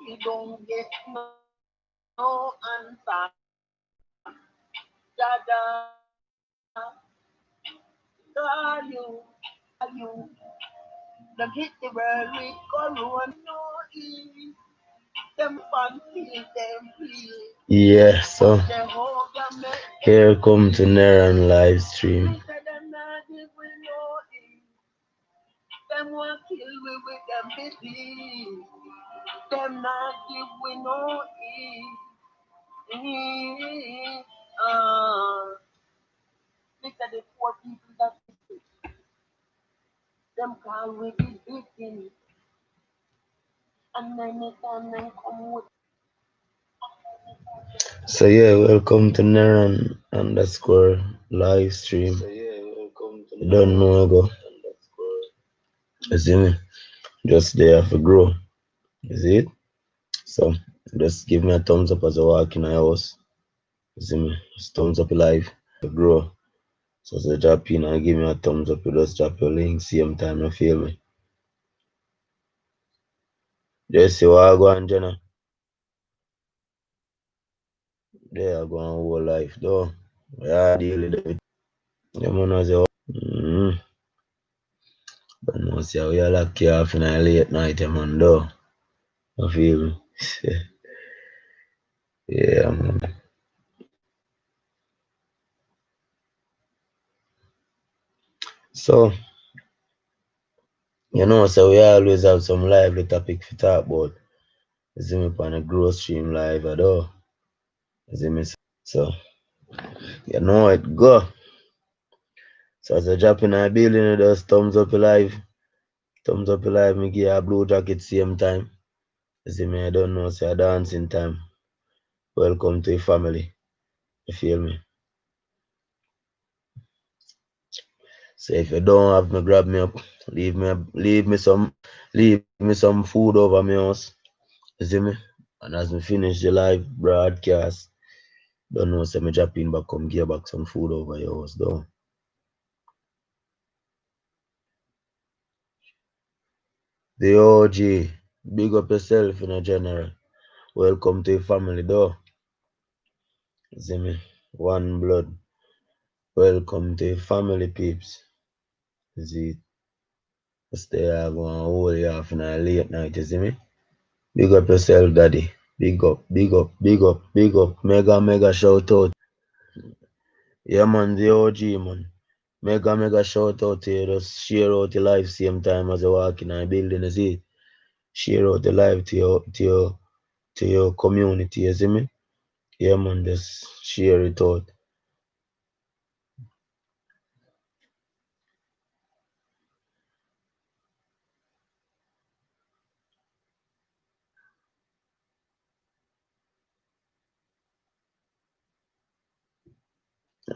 You don't get no answer. Dada, call you. Them hit the world with corona, no ease. Them fancy, them please. Yeah, so Jehovah make here comes the Neran live stream. me say them not give we no ease. Them want kill we with them disease. Them not give we no ease. These are the poor people that we see. Them call we the victims. And then they come with So yeah, welcome to Neran underscore live stream. You don't know I go. You see me? Just there for grow. You see it? So just give me a thumbs up as I walk in my house. You see me? Just thumbs up live for grow. So as I drop in and give me a thumbs up, you just drop your link same time you feel me. Just see what I go on Jenna. There I go on whole life though. Yeah, deal with it. Yeah, man, as you but no see how you lock you off in a late night, man, though. I feel me? Yeah, man. So, so we always have some lively topic to talk about. You see me on a growth stream live at all. You see me? So, you know it go. So as I drop in a building, you just thumbs up live. Thumbs up live, me give you a blue jacket same time. You see me? I don't know, say a dancing time. Welcome to the family. You feel me? So if you don't have me, grab me up. Leave me some food over my house. You see me? And as me finish the live broadcast, don't know, say me drop in back, come give back some food over your house, though. The OG, big up yourself in a general. Welcome to your family, though. You see me? One blood. Welcome to your family, peeps. You see, stay going hold you off in a late night, you see me? Big up yourself, daddy. Big up, big up, big up, big up. Mega, mega shout out. Yeah, man, the OG, man. Mega, mega shout out to you. Just share out the live same time as you walk in a building, you see? Share out the live to your community, you see me? Yeah, man, just share it out.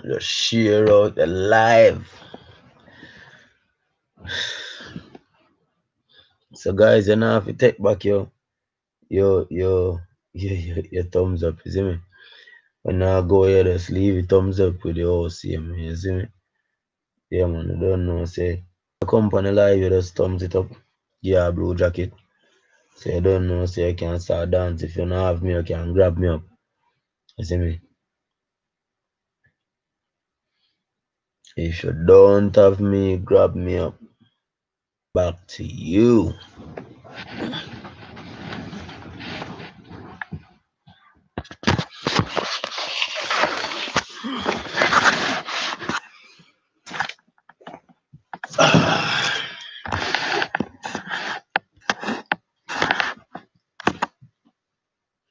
Just share out the live. So, guys, you know, if you take back your thumbs up, you see me? When I go here, just leave a thumbs up with the whole same, you see me? Yeah, man, I don't know, say. Company live, you just thumbs it up. Yeah, blue jacket. So you don't know, so you can start dance. If you don't have me, you can grab me up. You see me? If you don't have me, grab me up. Back to you.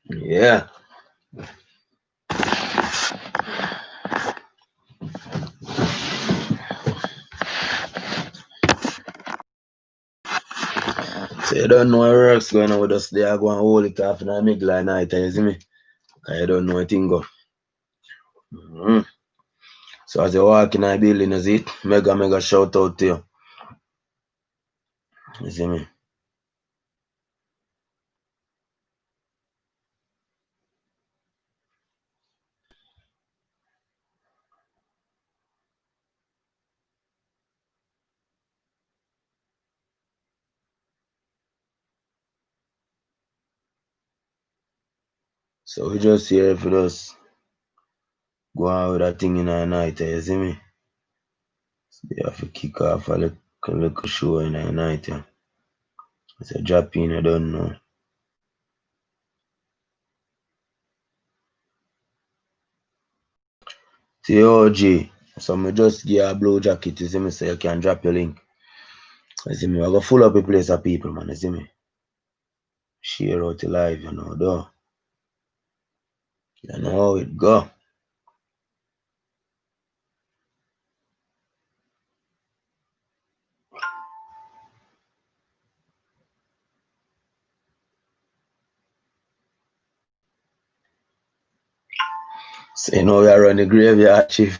Yeah. So you don't know what works going on with us. They are going to hold it off in the middle of the night. You see me? Because you don't know what thing go. So as you walk in the building, you see it? Mega, mega shout out to you. You see me? So we just here for us go on with that thing in the night, you see me? So you have to kick off a little show in the night, yeah. It's a drop in, I don't know. See OG. So me just give you a blue jacket, you see me, so you can drop your link. You see me? I go full up a place of people, man, you see me? Share out the live, you know, though. You know how it go. So you know we are running the graveyard chief.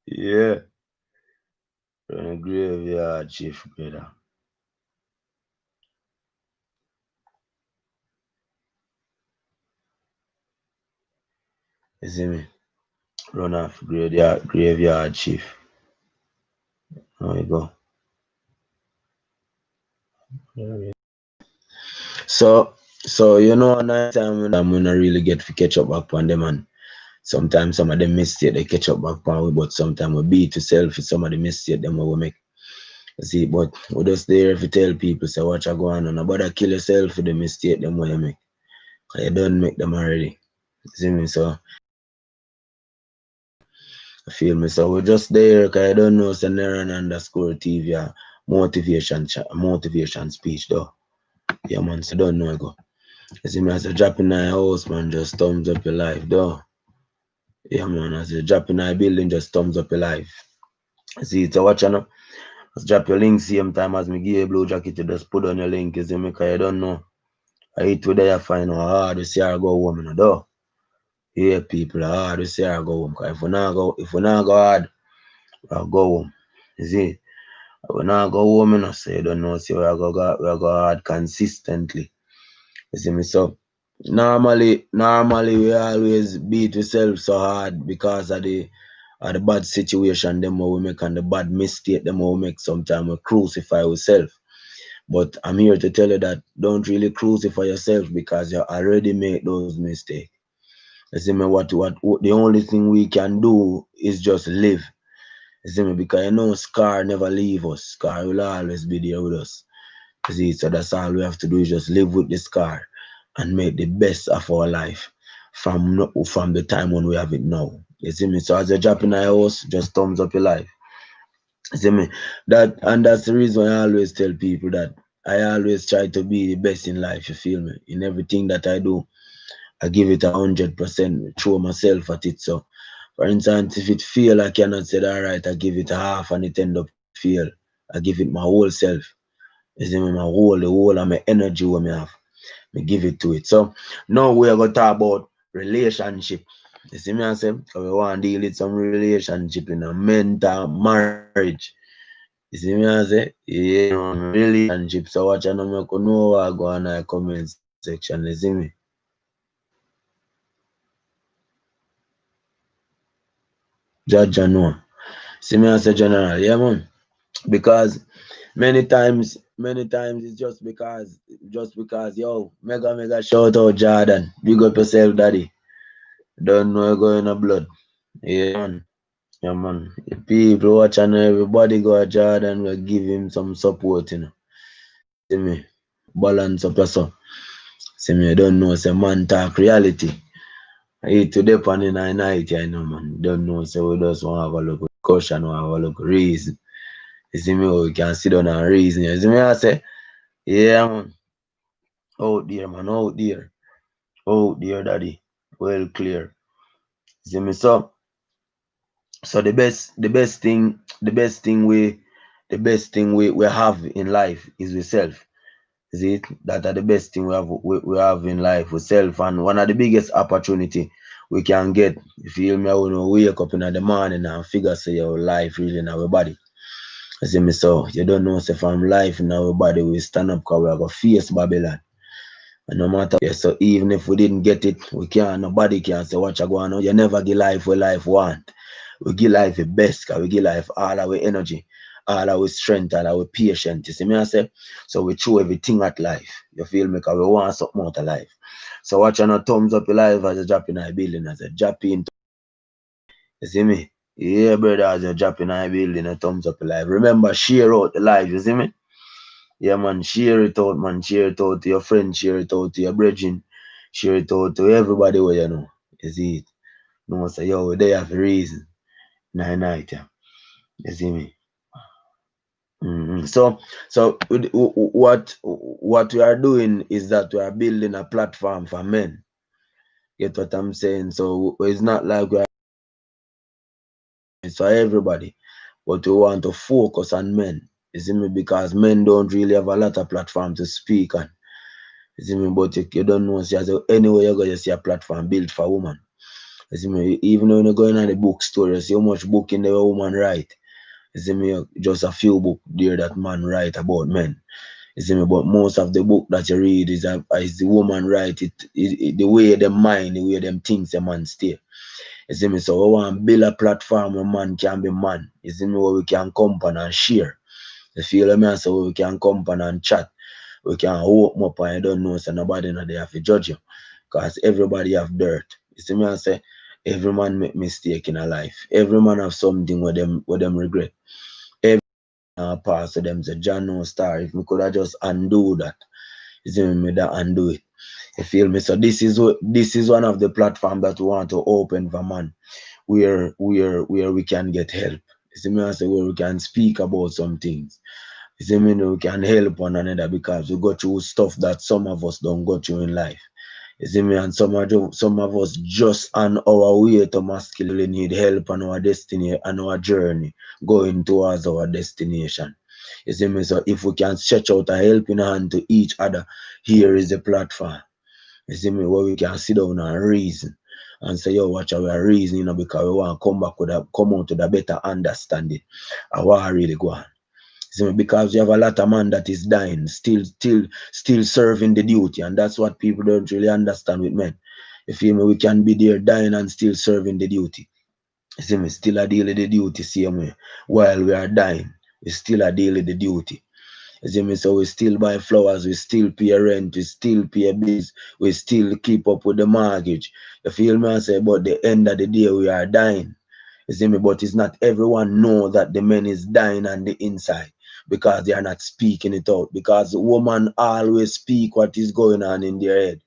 Yeah. Run the graveyard chief, brother. You see me? Run off graveyard chief. There we go. So you know, night time when I'm gonna really get to catch up back on them, and sometimes some of them mistake they catch up back on we, but sometimes we beat yourself for some of the mistake them we make. You see, but we just there to tell people say what you go on and about kill yourself for the mistake them what you make. Cause you don't make them already. You see me? So I feel me. So we're just there because I don't know say Neran underscore TV motivation speech though. Yeah man, so don't know I go. You see me as a drop in my house, man, just thumbs up your life, though. Yeah, man, as a drop in my building, just thumbs up your life. See, it's a watch channel. Just drop your link same time as me give you a blue jacket, you just put on your link, you see me, because you don't know. I hate today I find out hard to see her go home, you know, though. Yeah, people, hard to see her go home, because if we not go hard, we'll go home. You see, if we not go home, you know, so you don't know, see, we'll go hard consistently. You see me, so normally we always beat ourselves so hard because of the bad situation them we make and the bad mistake them we make. Sometimes we crucify ourselves. But I'm here to tell you that don't really crucify yourself because you already made those mistakes. You see me, what the only thing we can do is just live. You see me, because you know scar never leave us. Scar will always be there with us. You see, so that's all we have to do is just live with the scar and make the best of our life from the time when we have it now. You see me? So as a drop in our house, just thumbs up your life. You see me? That's the reason I always tell people that I always try to be the best in life, you feel me? In everything that I do, I give it 100%, throw myself at it. So for instance, if it feel I cannot say all right, I give it a half and it end up fail. I give it my whole self. You see me, the whole of my energy what me have. Me give it to it. So now we are gonna talk about relationship. You see me I say, so we want to deal with some relationship in a mental marriage. You see me I say, yeah, relationship. So watch and know what go on in the comment section. You see me? Judge and know. See me as a general, yeah man. Because many times it's just because yo, mega shout out Jordan. Big up yourself, daddy. Don't know you going in blood. Yeah man. Yeah, man. The people watching everybody go at Jordan will give him some support, you know. See me? Balance up yourself. See me, I don't know, say man talk reality. I hate to dip on in the night, you know, man. Don't know, say we just want to have a look caution or have a look reason. You see me, we can sit down and reason. You see me, I say, yeah, man. Out there, man, out there. Out there, daddy. Well clear. See me, so the best thing we have in life is we self. Is it that are the best thing we have in life with self, and one of the biggest opportunity we can get. You feel me? When we wake up in the morning and figure say your life really in our body. You see me? So you don't know say from life in our body we stand up because we are gonna face Babylon. And no matter yeah, so even if we didn't get it, we can't nobody can say what you going on. You never give life what life want. We give life the best because we give life all our energy. all our strength, all our patience. You see me I say? So we throw everything at life. You feel me? Because we want something out of life. So watch on a thumbs up your life as a drop in our building, as a drop in. You see me? Yeah, brother, as a drop in our building, a thumbs up your life. Remember, share out the life, you see me? Yeah, man, share it out, man. Share it out to your friends, share it out to your brethren, share it out to everybody where you know. You see it? No, say, yo, they have a reason. Night, yeah. You see me? So what we are doing is that we are building a platform for men. Get what I'm saying? So it's not like we are, it's for everybody, but we want to focus on men. You see me? Because men don't really have a lot of platform to speak on. You see me? But you don't know, see, anyway you're going to see a platform built for women. You see me? Even when you're going on the bookstore, you see how much book in the woman write. You see me? Just a few book there that man write about men. You see me? But most of the book that you read is the woman write it the way them mind, the way them things the man stay. You see me? So we want to build a platform where man can be man. You see me? Where we can come and share. You feel me? So where we can come and chat. We can open up and you don't know, so nobody know they have to judge you. Because everybody have dirt. You see me? I say every man make mistake in a life. Every man have something where them regret. Every pass to them say John no star. If we could have just undo that. You see me that undo it. You feel me? So this is one of the platform that we want to open for man, where we can get help. You see me? I say where we can speak about some things. You see me? We can help one another because we go through stuff that some of us don't go through in life. You see me? And some of us just on our way to masculinity need help on our destiny and our journey going towards our destination. You see me? So if we can stretch out a helping hand to each other, here is the platform. You see me? Where we can sit down and reason and say, yo, watch our reason, because we want to come out with a better understanding of what I really go on. See me? Because you have a lot of man that is dying, still serving the duty, and that's what people don't really understand with men. You feel me? We can be there dying and still serving the duty. You see me? Still a deal with the duty, same way. While we are dying, we still a deal with the duty. You see me? So we still buy flowers, we still pay rent, we still pay bills, we still keep up with the mortgage. You feel me? I say, but the end of the day, we are dying. You see me? But it's not everyone know that the man is dying on the inside because they are not speaking it out. Because women always speak what is going on in their head.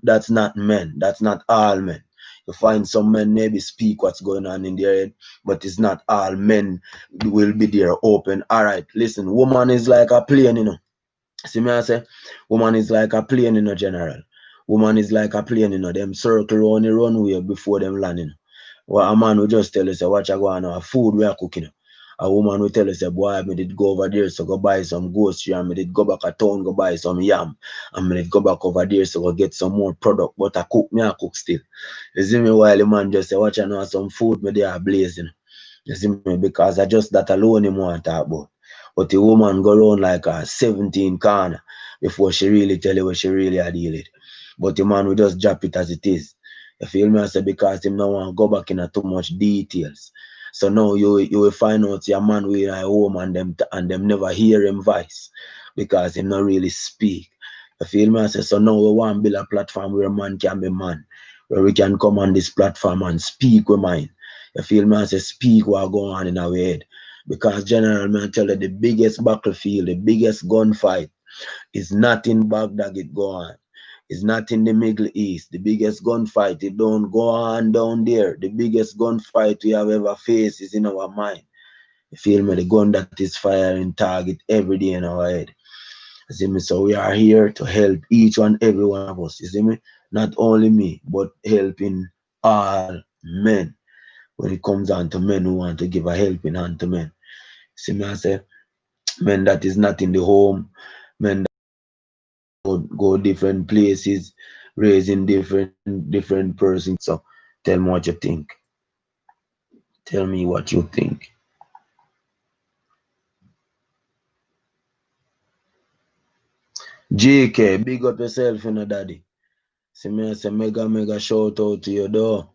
That's not men. That's not all men. You find some men maybe speak what's going on in their head, but it's not all men will be there open. All right, listen, woman is like a plane. See me I say, woman is like a plane general. Woman is like a plane, them circle around the runway before them landing. Well, a man will just tell us, what you go on, food we are cooking. A woman will tell us, boy, me did go over there, so go buy some grocery, and me did go back a town, go buy some yam, and me did go back over there, so go get some more product, but I cook still. You see me, while the man just say, watch you know, some food me there blazing. You see me, because I just that alone him want to talk about. But the woman go around like a 17 corner before she really tell you what she really are dealing with. But the man will just drop it as it is. You feel me? I say because him no want to go back in too much details. So now you will find out your man with a home and them never hear him voice because him not really speak. You feel me? I say so now we want to build a platform where man can be man, where we can come on this platform and speak with mind. You feel me? I say speak what go on in our head. Because general man tell you the biggest battlefield, the biggest gunfight is not in Baghdad it go on. It's not in the Middle East. The biggest gunfight, it don't go on down there. The biggest gunfight we have ever faced is in our mind. You feel me? The gun that is firing target every day in our head. You see me? So we are here to help each and every one of us. You see me? Not only me, but helping all men. When it comes down to men who want to give a helping hand to men. See me? I say, men that is not in the home, men that go different places, raising different persons. So tell me what you think. Tell me what you think. JK, big up yourself, daddy. See me, I say mega shout out to you, though.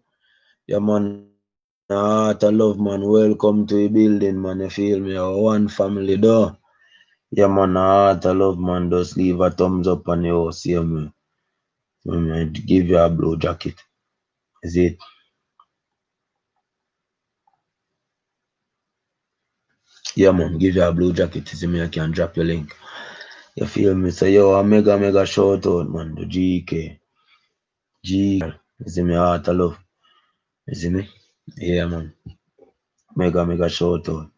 Your man Heart of love, man. Welcome to the building, man. You feel me? Our one family, though. Yeah, man. Heart of love, man. Just leave a thumbs up on your see me. Man, give you a blue jacket. Is it? Yeah, man. Give you a blue jacket. See me, I can drop your link. You feel me? So, yo, a mega shout out, man. The GK. G. You see me? Heart of love. You see me? Yeah, man. Mega shout out.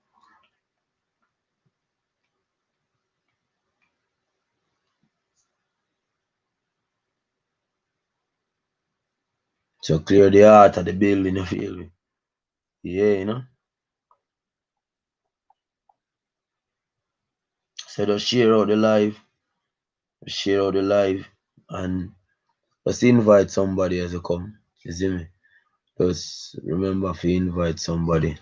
So, clear the heart of the building, you feel me? Yeah, you know? So, just share out the live. Share out the live. And just invite somebody as you come. You see me? Just remember to invite somebody.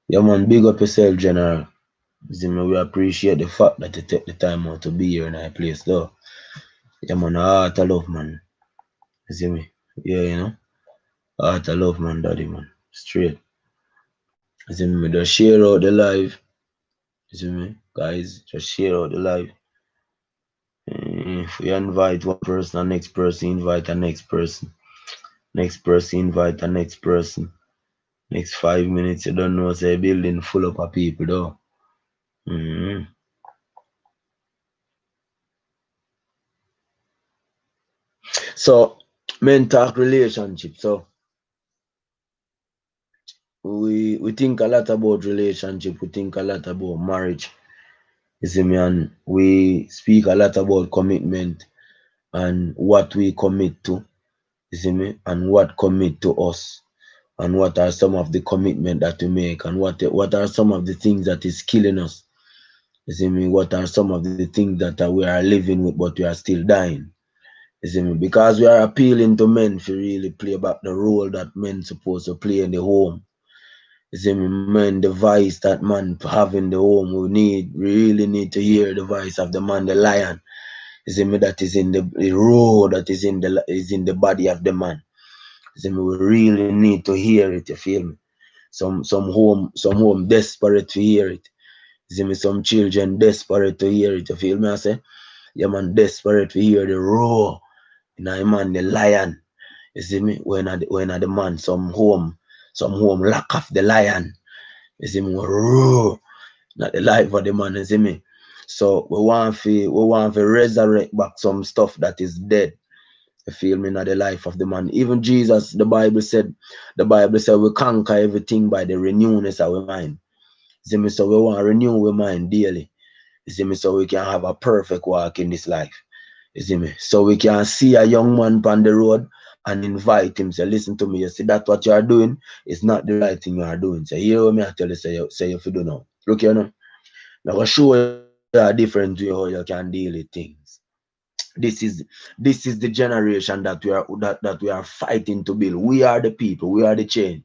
Yeah, man, big up yourself, General. You see me? We appreciate the fact that you take the time out to be here in our place, though. Yeah, man, heart of love, man. You see me? Yeah, you know? Heart of love, man, daddy, man. Straight. You see me? Just share out the live. You see me? Guys, just share out the live. If we invite one person, the next person invite the next person. Next person invite the next person. Next 5 minutes, you don't know, say building full up of people, though. Mm-hmm. So, men talk relationship. So, we think a lot about relationship. We think a lot about marriage. You see me? And we speak a lot about commitment and what we commit to. You see me? And what commit to us. And what are some of the commitment that we make. And what are some of the things that is killing us. You see me? What are some of the things that we are living with, but we are still dying. You see me? Because we are appealing to men to really play back the role that men supposed to play in the home. You see me? Men, the voice that man have in the home, we really need to hear the voice of the man, the lion. You see me? That is in the roar that is in the body of the man. You see me? We really need to hear it. You feel me? Some home desperate to hear it. You see me? Some children desperate to hear it. You feel me? I say, yeah, man, desperate to hear the roar. You know, man, the lion. You see me? When the man, some home lack of the lion. You see me? Roar. Not the life of the man, you see me? So we want to resurrect back some stuff that is dead. You feel me? Not the life of the man. Even Jesus, the Bible said we conquer everything by the renewness of our mind. You see me? So we want to renew our mind daily. You see me? So we can have a perfect walk in this life. You see me? So we can see a young man on the road and invite him. Say, listen to me. You see that what you are doing is not the right thing you are doing. Say, hear what me I tell you. Say you do now. Look here now. I'm gonna show you a different way how you can deal with things. This is the generation that we are fighting to build. We are the people. We are the change.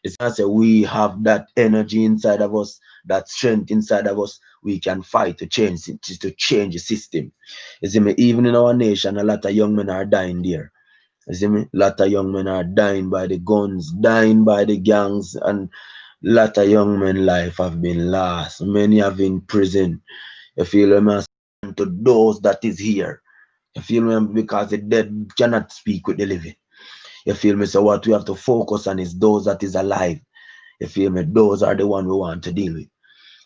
It's not say we have that energy inside of us, that strength inside of us. We can fight to change the system. You see me? Even in our nation, a lot of young men are dying there. You see me? A lot of young men are dying by the guns, dying by the gangs, and a lot of young men' life have been lost. Many have in prison. You feel me? To those that is here. You feel me? Because the dead cannot speak with the living. You feel me? So what we have to focus on is those that is alive. You feel me? Those are the one we want to deal with.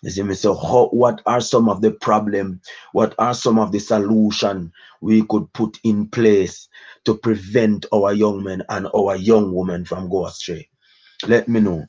You see me? So what are some of the problem? What are some of the solution we could put in place to prevent our young men and our young women from go astray? Let me know.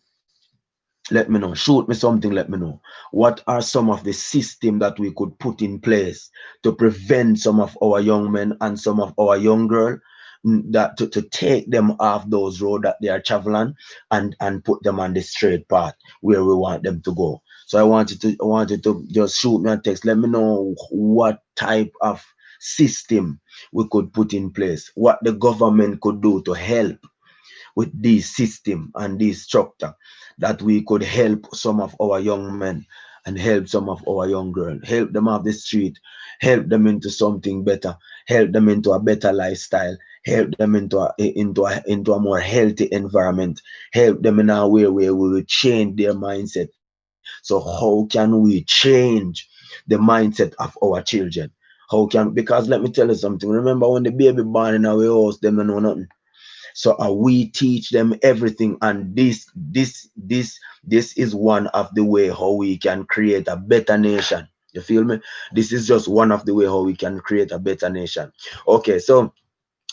Let me know. Shoot me something. Let me know. What are some of the system that we could put in place to prevent some of our young men and some of our young girl that to take them off those roads that they are traveling and put them on the straight path where we want them to go. So I wanted to just shoot me a text. Let me know what type of system we could put in place, what the government could do to help with this system and this structure, that we could help some of our young men and help some of our young girls, help them off the street, help them into something better, help them into a better lifestyle, help them into a more healthy environment, help them in a way where we will change their mindset. So how can we change the mindset of our children? How can, because let me tell you something. Remember when the baby born in our house, them don't know nothing. So we teach them everything, and this is one of the way how we can create a better nation. You feel me? This is just one of the way how we can create a better nation. Okay, so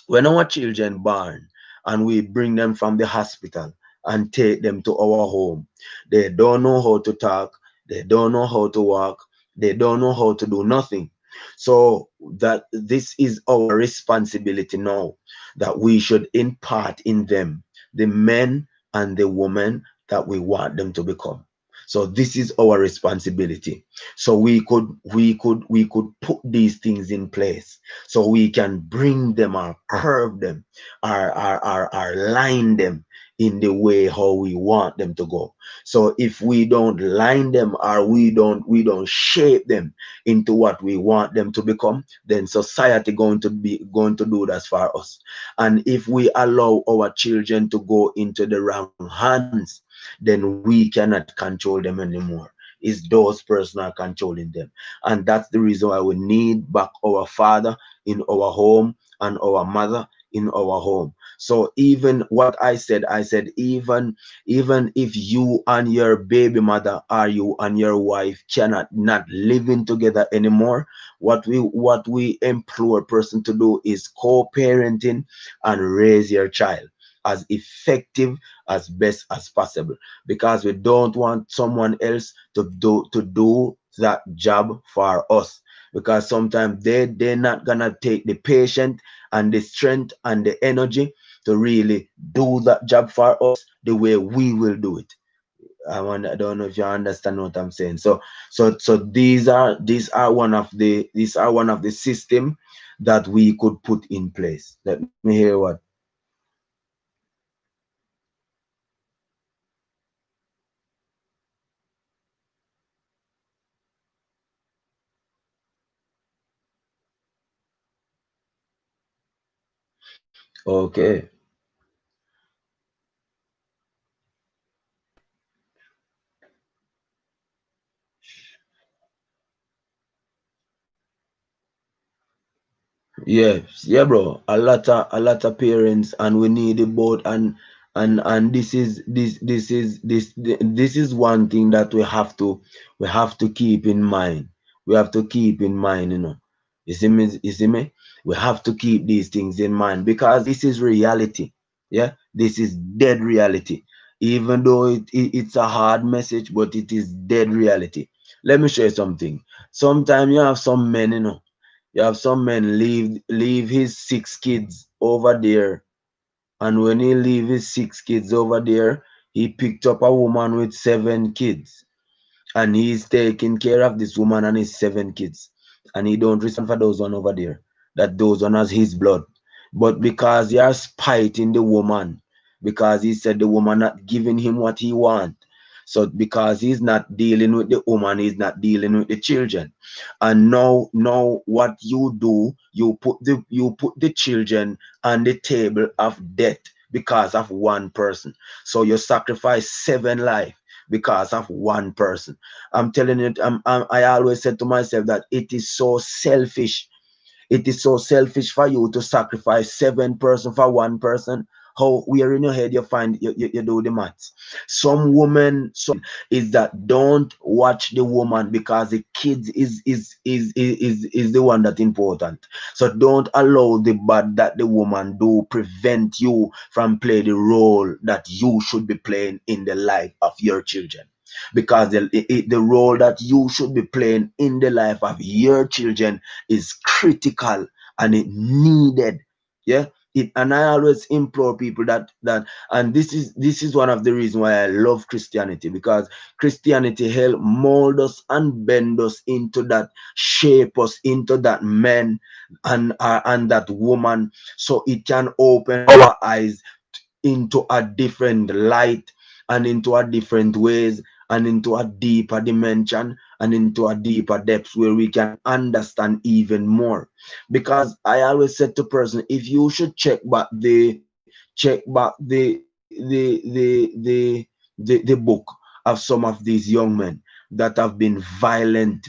when our children born and we bring them from the hospital and take them to our home, they don't know how to talk, they don't know how to walk, they don't know how to do nothing. So that this is our responsibility now, that we should impart in them the men and the women that we want them to become. So this is our responsibility. So we could put these things in place, so we can bring them or curve them or line them in the way how we want them to go. So if we don't line them, or we don't shape them into what we want them to become, then society going to do that for us. And if we allow our children to go into the wrong hands, then we cannot control them anymore. It's those persons are controlling them. And that's the reason why we need back our father in our home and our mother in our home. So even what I said, even if you and your baby mother, or you and your wife, cannot not living together anymore, what we implore person to do is co-parenting and raise your child as effective as best as possible, because we don't want someone else to do that job for us, because sometimes they're not gonna take the patience and the strength and the energy to really do that job for us the way we will do it. I don't know if you understand what I'm saying. So these are one of the system that we could put in place. Let me hear what. Okay. Yes, yeah, bro. A lot of parents, and we need it both. And this is one thing that we have to keep in mind. We have to keep in mind, you know. You see me? You see me? We have to keep these things in mind, because this is reality. Yeah, this is dead reality. Even though it's a hard message, but it is dead reality. Let me show you something. Sometimes you have some men, you have some men leave his 6 kids over there, and when he leave his 6 kids over there, he picked up a woman with 7 kids, and he's taking care of this woman and his 7 kids, and he don't respond for those one over there, that those one has his blood. But because he has spite in the woman, because he said the woman not giving him what he want, so because he's not dealing with the woman, he's not dealing with the children. And now what you do, you put the children on the table of death because of one person. So you sacrifice 7 life because of one person. I'm telling you, I always said to myself that it is so selfish. It is so selfish for you to sacrifice 7 person for one person. How, where in your head you find you do the maths? Some women, is that don't watch the woman, because the kids is the one that important. So don't allow the bad that the woman do prevent you from play the role that you should be playing in the life of your children, because the role that you should be playing in the life of your children is critical, and it needed. Yeah. And I always implore people that and this is one of the reasons why I love Christianity, because Christianity help mold us and bend us into that, shape us into that man and that woman, so it can open our eyes into a different light and into a different ways, and into a deeper dimension and into a deeper depth where we can understand even more. Because I always said to person, if you should check back the book of some of these young men that have been violent,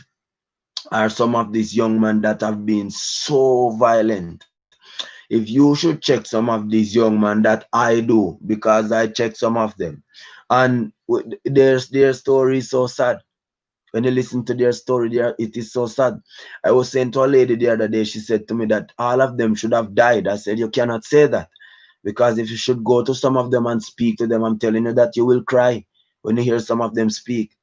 or some of these young men that have been so violent. If you should check some of these young men that I do, because I check some of them, and their story is so sad. When you listen to their story, it is so sad. I was saying to a lady the other day, she said to me that all of them should have died. I said, you cannot say that, because if you should go to some of them and speak to them, I'm telling you that you will cry when you hear some of them speak.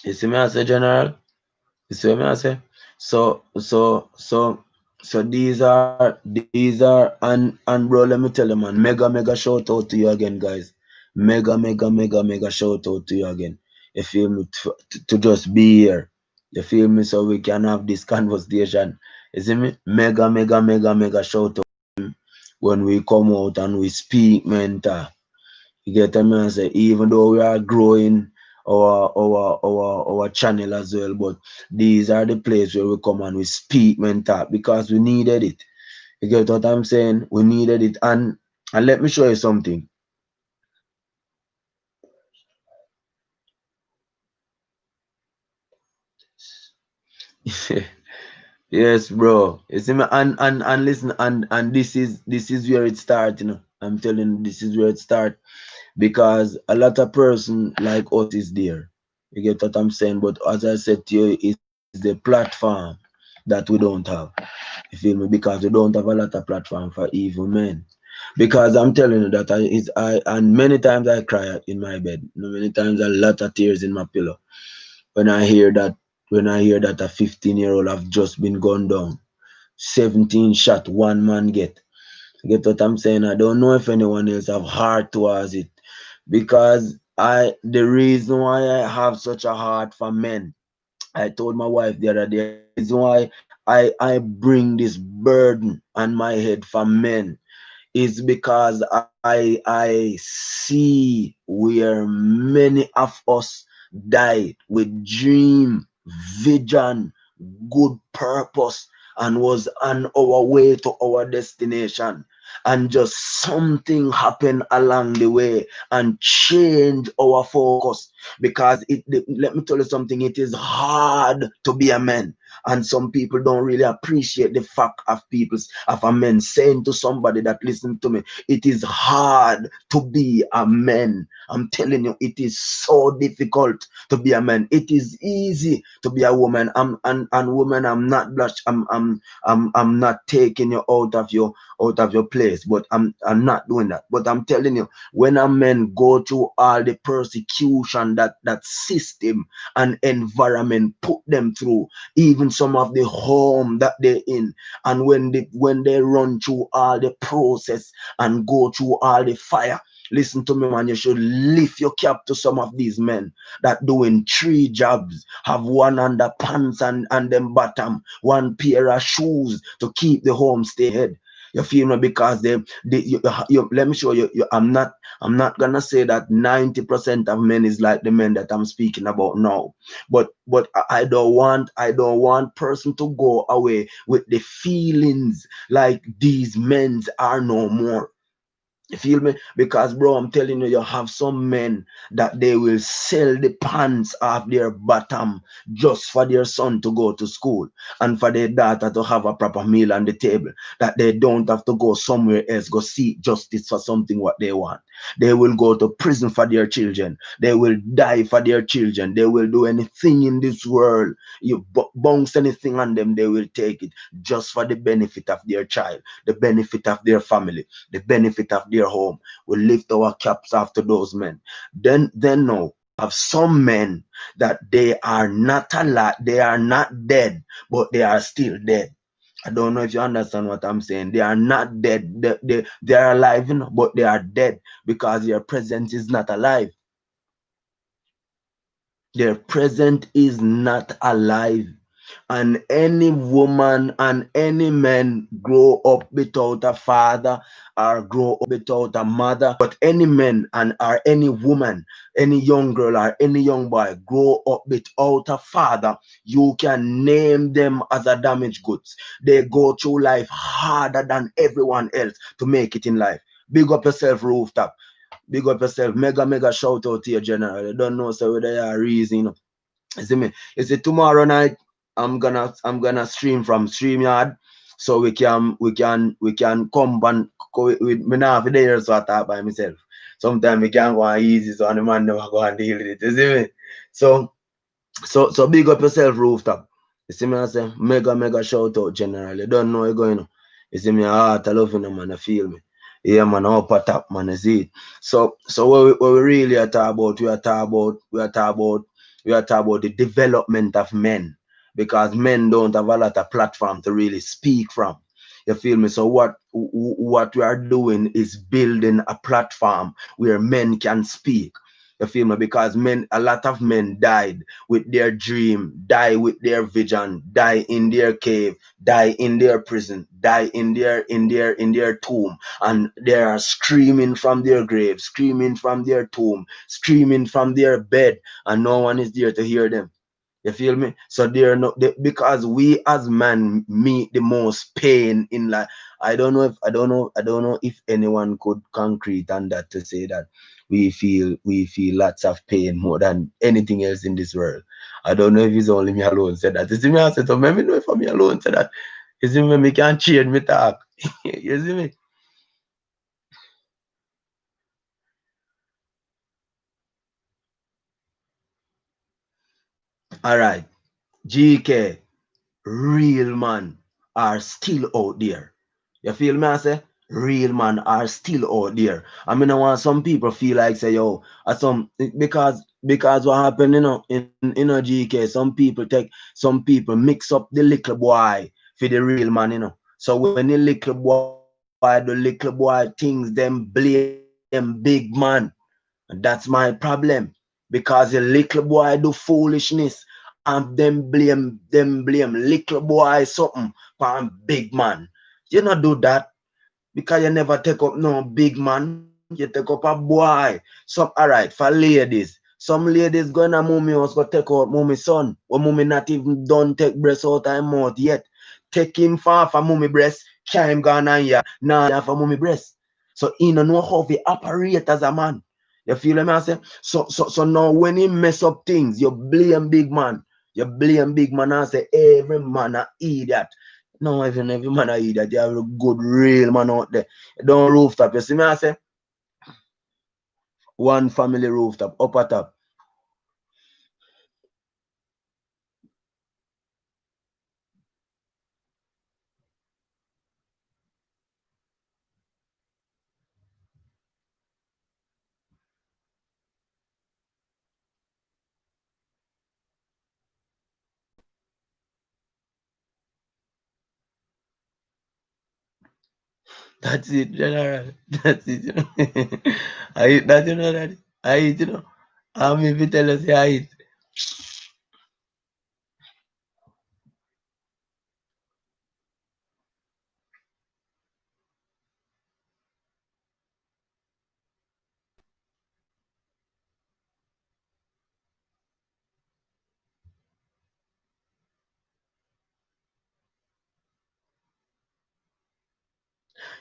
You see me I say, General? You see what I say? So these are and bro, let me tell you, man, mega shout out to you again, guys. Mega shout out to you again. You feel me? To just be here. You feel me? So we can have this conversation. You see me? Mega shout out when we come out and we speak, mentor. You get what I mean? Say, even though we are growing our channel as well, but these are the places where we come and we speak mental, because we needed it. You get what I'm saying? We needed it. And let me show you something. Yes, bro. You see me? And listen, and this is where it starts, you know. I'm telling you, this is where it starts. Because a lot of person like us is there. You get what I'm saying? But as I said to you, it's the platform that we don't have. You feel me? Because we don't have a lot of platform for evil men. Because I'm telling you that I and many times I cry in my bed. You know, many times a lot of tears in my pillow when I hear that a 15-year-old have just been gunned down. 17 shot, one man get. You get what I'm saying? I don't know if anyone else have heart towards it, because the reason why I have such a heart for men, I told my wife the other day, the reason why I bring this burden on my head for men is because I see where many of us died with dream, vision, good purpose, and was on our way to our destination. And just something happened along the way and change our focus. Because let me tell you something, it is hard to be a man. And some people don't really appreciate the fact of a man saying to somebody that listen to me, it is hard to be a man. I'm telling you, it is so difficult to be a man. It is easy to be a woman. And woman, I'm not blush. I'm not taking you out of your place. But I'm not doing that. But I'm telling you, when a man go through all the persecution that system and environment put them through, even some of the home that they're in, and when they run through all the process and go through all the fire, listen to me, man, you should lift your cap to some of these men that doing 3 jobs, have one underpants and them bottom, one pair of shoes to keep the home stay head. You feel me? Because let me show you, I'm not gonna say that 90% of men is like the men that I'm speaking about now. But I don't want person to go away with the feelings like these men are no more. You feel me? Because, bro, I'm telling you, you have some men that they will sell the pants off their bottom just for their son to go to school and for their daughter to have a proper meal on the table. That they don't have to go somewhere else, go seek justice for something what they want. They will go to prison for their children. They will die for their children. They will do anything in this world. You bounce anything on them, they will take it just for the benefit of their child, the benefit of their family, the benefit of their home. We lift our caps after those men. Then no, have some men that they are not alive, they are not dead, but they are still dead. I don't know if you understand what I'm saying. They are not dead. They are alive, you know, but they are dead because their presence is not alive. Their present is not alive. And any woman and any man grow up without a father or grow up without a mother. But any man and or any woman, any young girl or any young boy grow up without a father, you can name them as a damaged goods. They go through life harder than everyone else to make it in life. Big up yourself, rooftop. Big up yourself. Mega shout out to your general. You don't know so whether you are reason. You see me? You see tomorrow night I'm gonna stream from StreamYard, so we can come and with me now for there so I talk by myself. Sometimes we can go on easy so the man never go and deal with it. You see me? So big up yourself, rooftop. You see me? I say mega shout out general. You don't know you're going. You see me? Heart I love you, man. I feel me. Yeah, man. Upper top, man. I see it. So what we really are talking about, we are talking about the development of men, because men don't have a lot of platform to really speak from. You feel me? So what we are doing is building a platform where men can speak. You feel me? Because a lot of men died with their dream, die with their vision, die in their cave, die in their prison, die in their tomb, and they are screaming from their grave, screaming from their tomb, screaming from their bed, and no one is there to hear them. You feel me? So they're not because we as men meet the most pain in life. I don't know if anyone could concrete on that to say that we feel lots of pain more than anything else in this world. I don't know if it's only me alone said that. You see me, I said, so let me know if I'm me alone said that. You see me, me can't change me talk. You see me? All right. GK, real man are still out there. You feel me? I say real man are still out there. I mean, I want some people feel like say, yo, because what happened, in GK, some people mix up the little boy for the real man, So when the little boy things them blame big man, and that's my problem. Because the little boy do foolishness and them blame little boy something for big man. You not do that because you never take up no big man. You take up a boy. Some alright for ladies. Some ladies going to mommy house go take out mommy son. Or mommy not even done take breast out of mouth yet. Take him far from mommy breast. Carry him gone on ya. Now for mommy breast. So he no know how to operate as a man. You feel me? I say? So now when he mess up things, you blame big man. You blame big man and say every man a idiot. No, even every man a idiot. You have a good real man out there. Don't rooftop. You see me? I say one family rooftop, upper top. That's it, general. That's it. I eat that, that. I eat. I'm if you tell us I eat.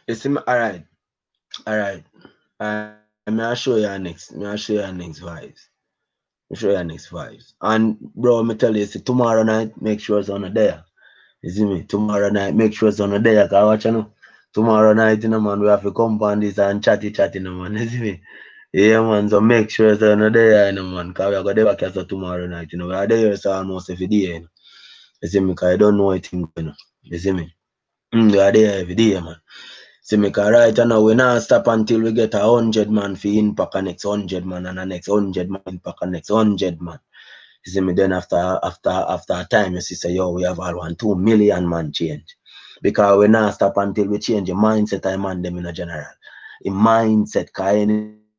You see me? All right. Alright. May I show you next. May I show you next vibes. Me show you next vibes. And bro, me tell you, see, tomorrow night, make sure it's on the there. You see me? Tomorrow night, make sure it's on the there. Cause watch you know. Tomorrow night, you know, man, we have to come on this and chatty, you know, man. You see me? Yeah, man. So make sure it's on the there, you know, man. Cause we are going to podcast tomorrow night, you know. We are there so almost every day, you know. You see me? Cause I don't know anything, you know. You see me? We are there every day, man. See me, cause right now we not stop until we get 100 man for impact and next 100 man and the next 100 man impact and next 100 man. You see me, then after a time you see say yo we have all 1 2 million man change. Because we not stop until we change the mindset of man them in a general. The mindset, cause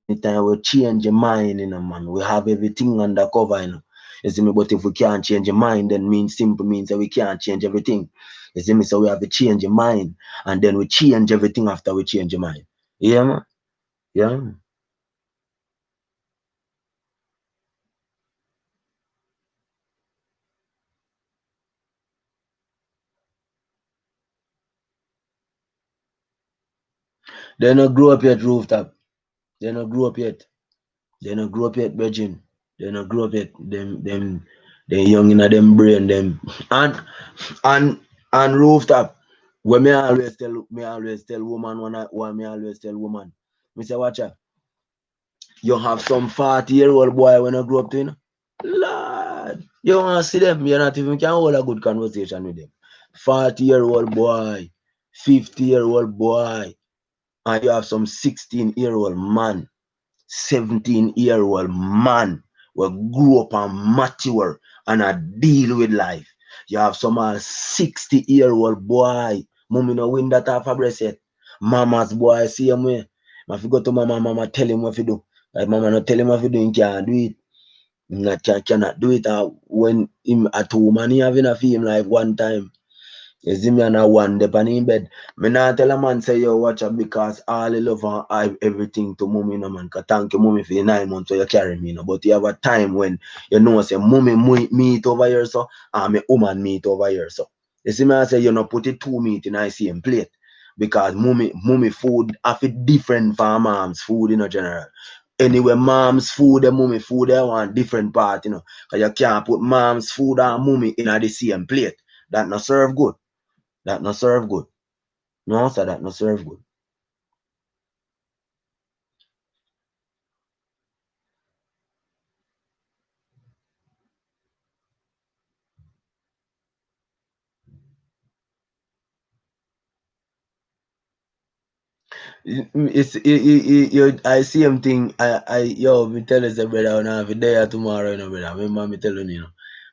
anytime we change the mind in a man, we have everything undercover, you know. You see me, but if we can't change the mind, then means that we can't change everything. You see me, so we have to change the mind and then we change everything after we change the mind. Yeah, man. Yeah. Man. They not grow up yet, rooftop. They not grow up yet. They not grow up yet, virgin. They not grow up yet. Them young in them brain, them and and rooftop. When me always tell woman when me always tell woman. Me say watch out. You have some 40-year-old boy when I grow up to, you know? Lord, you want to see them, you're not even can hold a good conversation with them. 40-year-old boy, 50-year-old boy, and you have some 16-year-old man, 17-year-old man will grow up and mature and deal with life. You have some 60-year-old boy, mommy no win that half a breast yet. Mama's boy same way. If you go to mama tell him what to do. Like mama not tell him what to do, he can't do it. Cannot do it when him at home and he having a film like one time. You see me and I one day on in bed. Me not tell a man say yo watch up because all the love and I everything to mommy no man. Cause thank you mommy for the 9 months where you carry me no. But you have a time when you know say mommy meat over here so and me woman meat over here so. You see me I say you know put it 2 meat in the same plate. Because mommy food have it different from mom's food in a general. Anyway, mom's food and mommy food they want different part, you know. Cause you can't put mom's food and mommy in the same plate. That not serve good. That not serve good. No, sir, that not serve good. I see him thing. Yo, me tell you, say, brother, when I have a day tomorrow, you know, brother. Remember me telling you, know.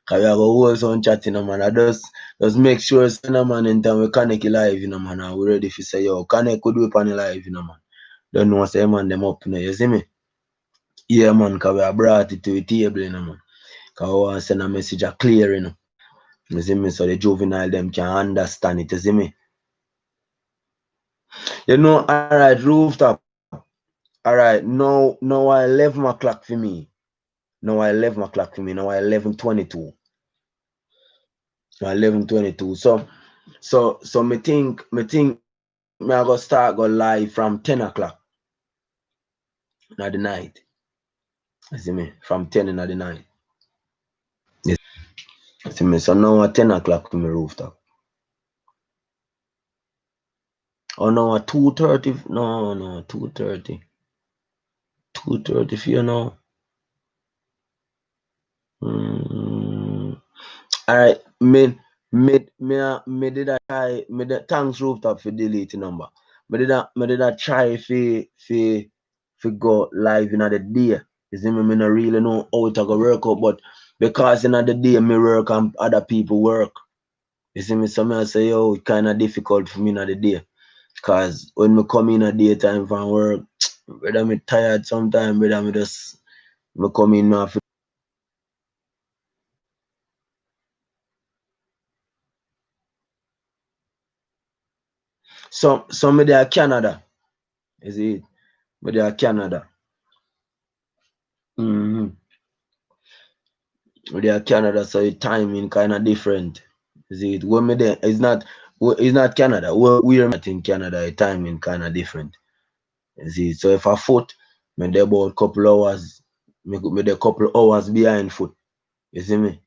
Cause we have a whole son chatting, you know, man. I just make sure, you know, man, in time we connect live, you know, man. And we ready for say, yo, connect could do it on the live, you know, man. Don't know, say, man, them up, you know, you see me? Yeah, man, cause we have brought it to the table, you know, man. Cause we want to send a message a clear, you know. You see me? So the juvenile them can understand it, you see me? You know, alright, rooftop. Alright, now 11 o'clock for me. Now 11 o'clock for me. Now 11:22. Now 11:22. So me think me I go start go live from 10 o'clock in the night. You see me? From 10 in the night. You see me? So now at 10 o'clock for me rooftop. Oh no, at 2:30. No, 2:30. 2:30 for you now. Alright, me did I try me the thanks rooftop for delete number. Me did I try fi go live in the day. You see me, me not really know how it go work out, but because in the day me work and other people work. You see me, so me I say yo it kinda difficult for me in the day. Cause when me come in a daytime from work, whether me tired sometimes, whether me come in me have to some me there Canada. Is it? Me there Canada. Mm-hmm. We are Canada, so the timing kind of different. Is it? When me there, it's not Canada. We're not in Canada. The timing kind of different. You see, so if a foot, me dey about couple hours, me dey couple hours behind foot. You see me?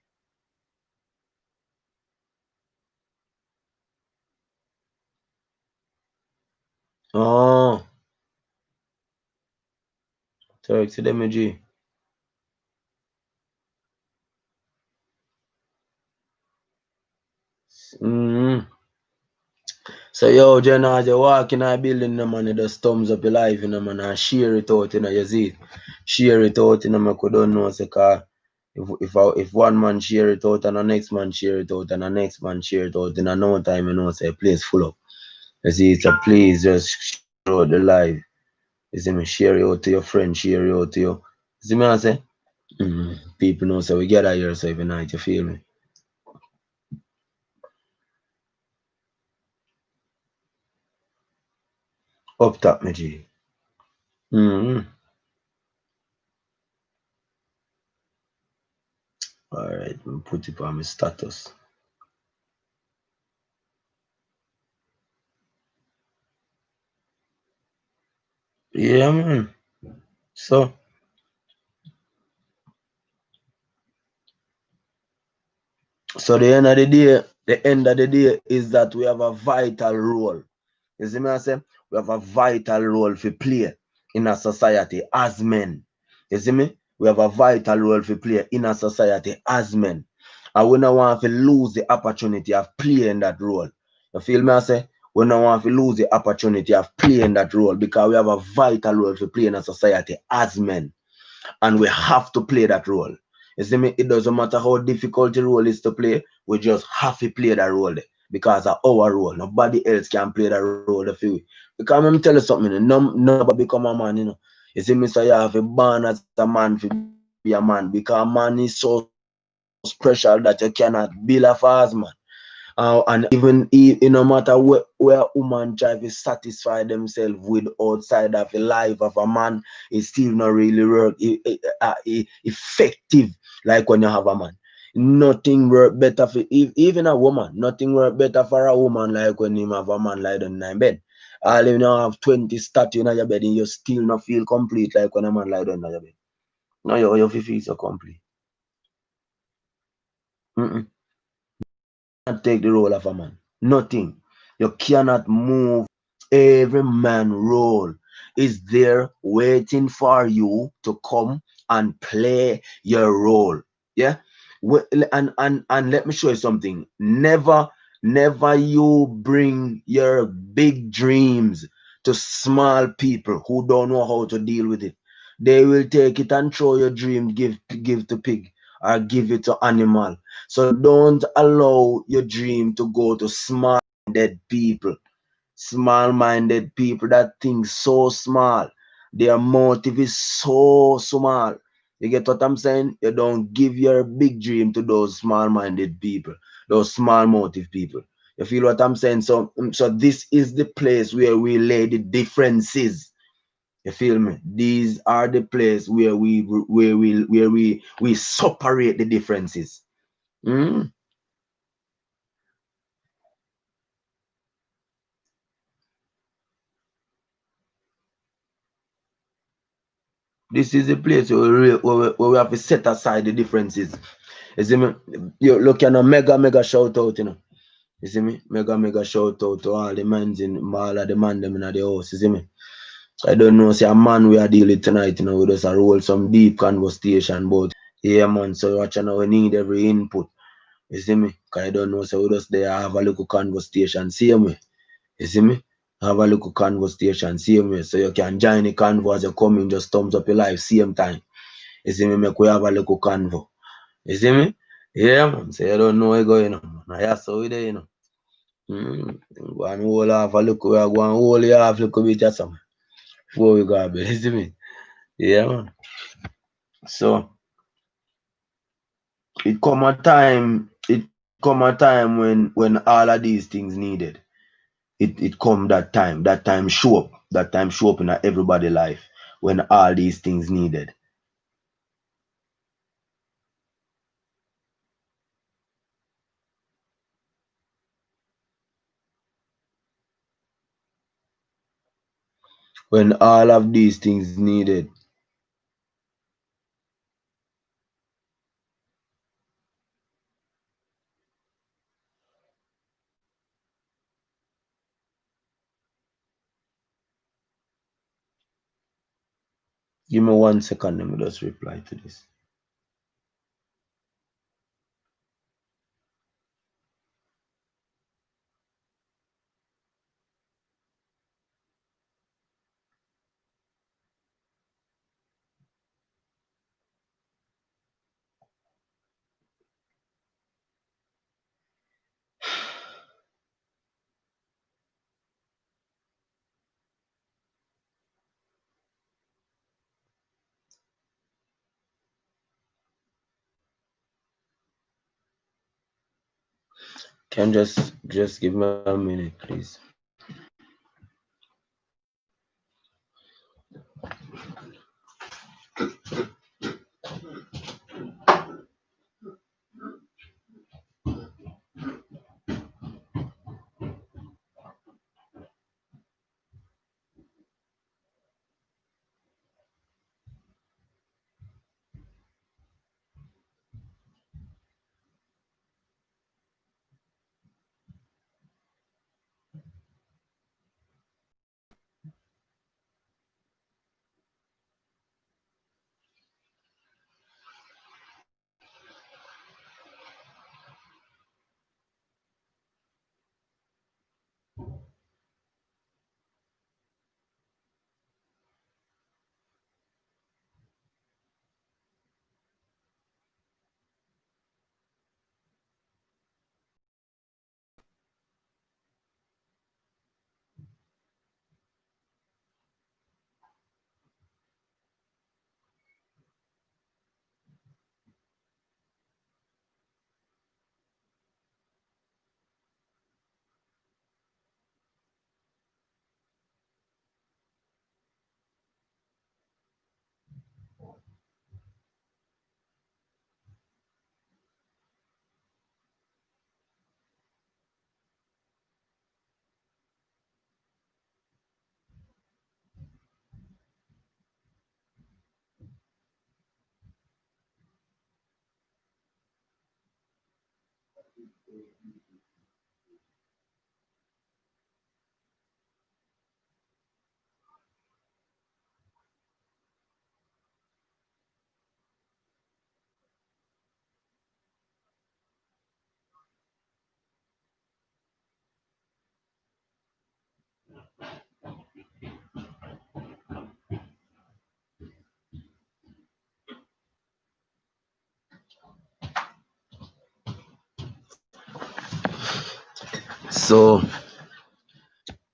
Oh, sorry, see them, G. Mm-hmm. So yo, Jenna, as you walk in a building, man, you just thumbs up your life, man, and share it out, you see it. Share it out, make we don't know, say, cause if one man share it out and the next man share it out and the next man share it out, in no time, say, a place full up. You see, it's a please just share out the life. You see me, share it out to your friend, share it out to you. You see me, I say? People know, so we gather here, so every night, you feel me? Up top, my G. Alright, put it on my status. Yeah, man. So the end of the day is that we have a vital role. You see me, I say? We have a vital role to play in a society as men. You see me? We have a vital role to play in a society as men. And we don't want to lose the opportunity of playing that role. You feel me, I say? We don't want to lose the opportunity of playing that role because we have a vital role to play in a society as men. And we have to play that role. You see me? It doesn't matter how difficult the role is to play, we just have to play that role because of our role. Nobody else can play that role for you. Because let me tell you something, nobody become a man, You see me, so you have a born as a man to be a man because man is so special that you cannot build a fast man. And even no matter where woman try to satisfy themselves with outside of the life of a man, it still not really work effective like when you have a man. Nothing work better for even a woman. Nothing work better for a woman like when you have a man lie down in bed. All you now have 20 statue in your bed and you still not feel complete like when a man lie down in your bed. No, you feel so complete. Can't take the role of a man. Nothing. You cannot move. Every man role is there waiting for you to come and play your role. Yeah. And let me show you something. Never you bring your big dreams to small people who don't know how to deal with it. They will take it and throw your dream, give to pig or give it to animal. So don't allow your dream to go to small-minded people. Small-minded people that think so small. Their motive is so small. You get what I'm saying? You don't give your big dream to those small-minded people, those small motive people. You feel what I'm saying? So this is the place where we lay the differences. You feel me? These are the place where we separate the differences. This is the place where we have to set aside the differences. You see me? You look at a mega shout out, You see me? Mega shout out to all the men in all of the man them in the house. You see me? I don't know, say a man we are dealing tonight, we just roll some deep conversation, but yeah, man. So watching we need every input. You see me? Cause I don't know, so we just there have a little conversation. See me? You see me? Have a little conversation. See me? So you can join the convo as you come in, just thumbs up your life, same time. You see me? Make we have a little convo. You see me? Yeah, man. So you don't know where going on. Yeah, so we there, Go and hold off a look, we are going to hold you off a little bit or something. Before we go to bed. You see me? Yeah, man. So it come a time when all of these things needed. It come that time show up in everybody life when all these things needed. when all of these things needed. Give me 1 second, let me just reply to this. Can just give me a minute, please. So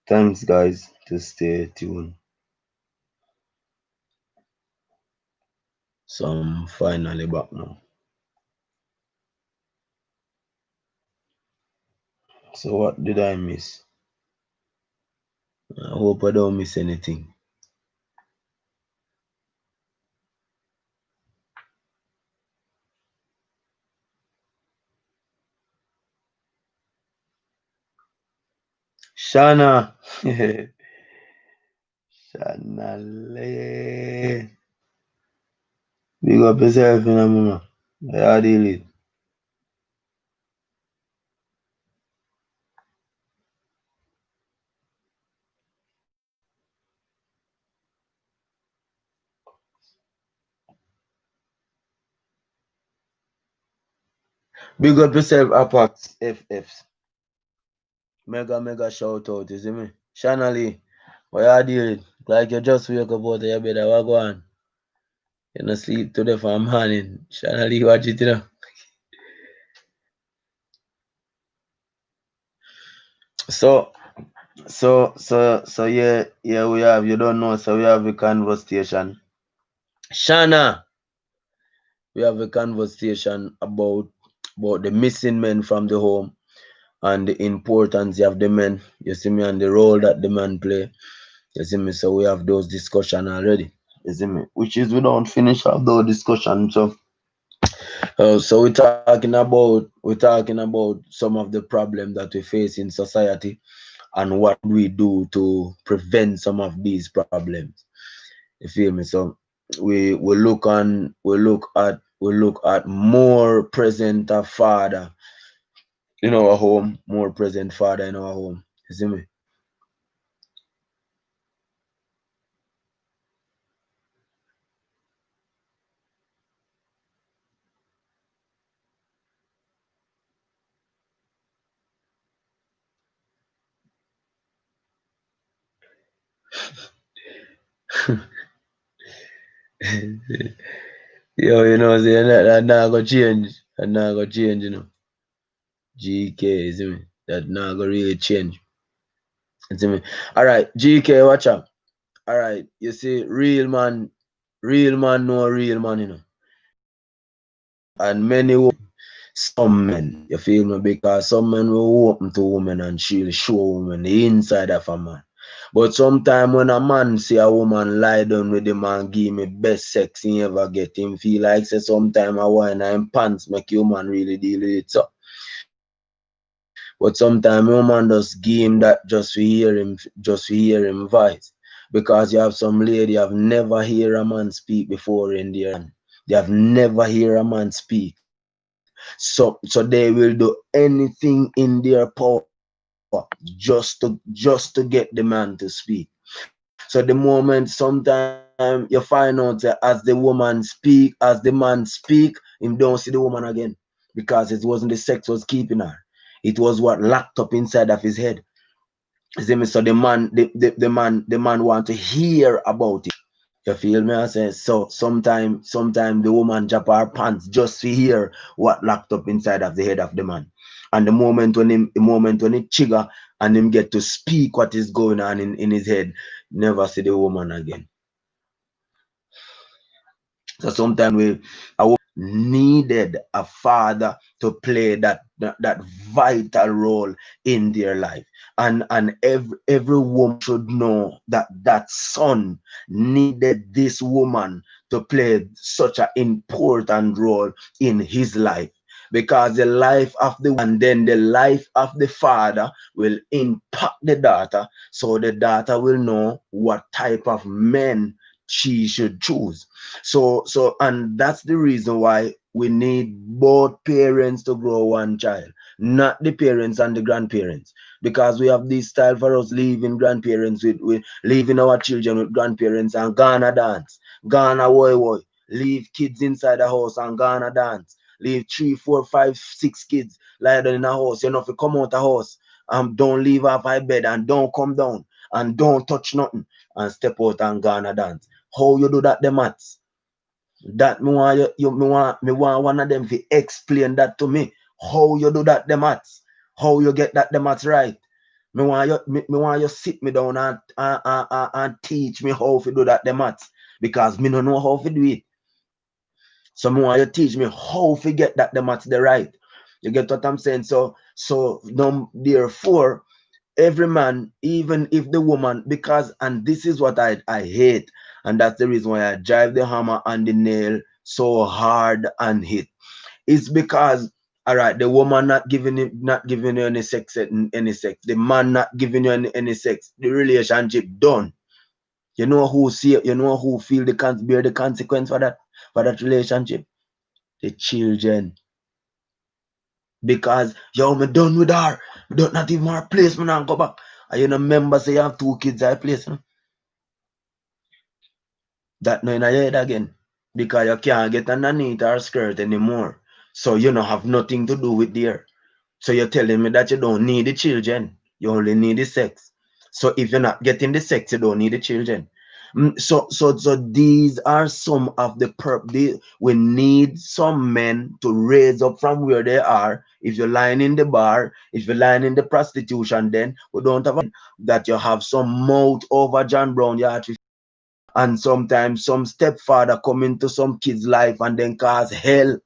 thanks guys to stay tuned. So I'm finally back now. So what did I miss? I hope I don't miss anything. Shana. Shana Le. Big up yourself, you know, mama. I deal it. Big up yourself, Apax FFs. Mega shout out, you see me? Shana Lee, what you deal it? Like you just wake up out of your bed, what go on? You no sleep today for morning. Shana Lee, watch it, you know. So yeah, we have, you don't know, so we have a conversation. Shana, we have a conversation about the missing men from the home and the importance of the men, you see me, and the role that the men play. You see me, so we have those discussion already. You see me, which is we don't finish up those discussion. So we're talking about some of the problem that we face in society and what we do to prevent some of these problems. You feel me? So we look at more present a father in our home, more present father in our home. You see me? Yo, you know, see, that not gonna change. That not gonna change, you know. GK, you see me? That not gonna really change. You see me? Alright, GK, watch out. Alright, you see, real man know real man, you know. And some men, you feel me? Because some men will open to women and she'll show women the inside of a man. But sometimes when a man see a woman lie down with him and give me best sex he ever get, him feel like say sometime a wine and pants make you man really deal with it. So but sometimes your man just give him that just to hear him voice. Because you have some lady have never hear a man speak before in there. They have never hear a man speak. So they will do anything in their power just to get the man to speak. So the moment sometimes you find out that as the woman speak, as the man speak, him don't see the woman again. Because it wasn't the sex was keeping her. It was what locked up inside of his head. See me? So the man want to hear about it. You feel me? I say so sometime the woman drop her pants just to hear what locked up inside of the head of the man. And the moment when it trigger and him get to speak what is going on in his head, never see the woman again. So sometimes a woman needed a father to play that vital role in their life. And every woman should know that that son needed this woman to play such an important role in his life. Because the life of the and then the life of the father will impact the daughter, so the daughter will know what type of men she should choose. And that's the reason why we need both parents to grow one child, not the parents and the grandparents. Because we have this style for us leaving grandparents with leaving our children with grandparents and gonna dance, gonna woy, leave kids inside the house and gonna dance, leave 3, 4, 5, 6 kids lie down in the house. You know, if you come out the house, don't leave off my bed and don't come down and don't touch nothing and step out and gonna dance. How you do that, the maths? That me want one of them to explain that to me. How you do that, the maths? How you get that the maths right? Me want you sit me down and teach me how to do that the maths. Because me don't know how to do it. So me want you teach me how to get that the maths the right. You get what I'm saying? So therefore every man, even if the woman, because and this is what I hate, and that's the reason why I drive the hammer and the nail so hard and hit. It's because all right, the woman not giving you any sex, the man not giving you any sex, the relationship done. You know who feel bear the consequence for that relationship? The children. Because yo, me done with her. Me don't not even her place, me now go back. And you know, remember say you have 2 kids I place, no? That no in your head again. Because you can't get underneath her skirt anymore. So you don't have nothing to do with there. So you're telling me that you don't need the children. You only need the sex. So if you're not getting the sex, you don't need the children. So these are some of the we need some men to raise up from where they are. If you're lying in the bar, if you're lying in the prostitution, then we don't have that you have some mouth over John Brown. And sometimes some stepfather come into some kid's life and then cause hell.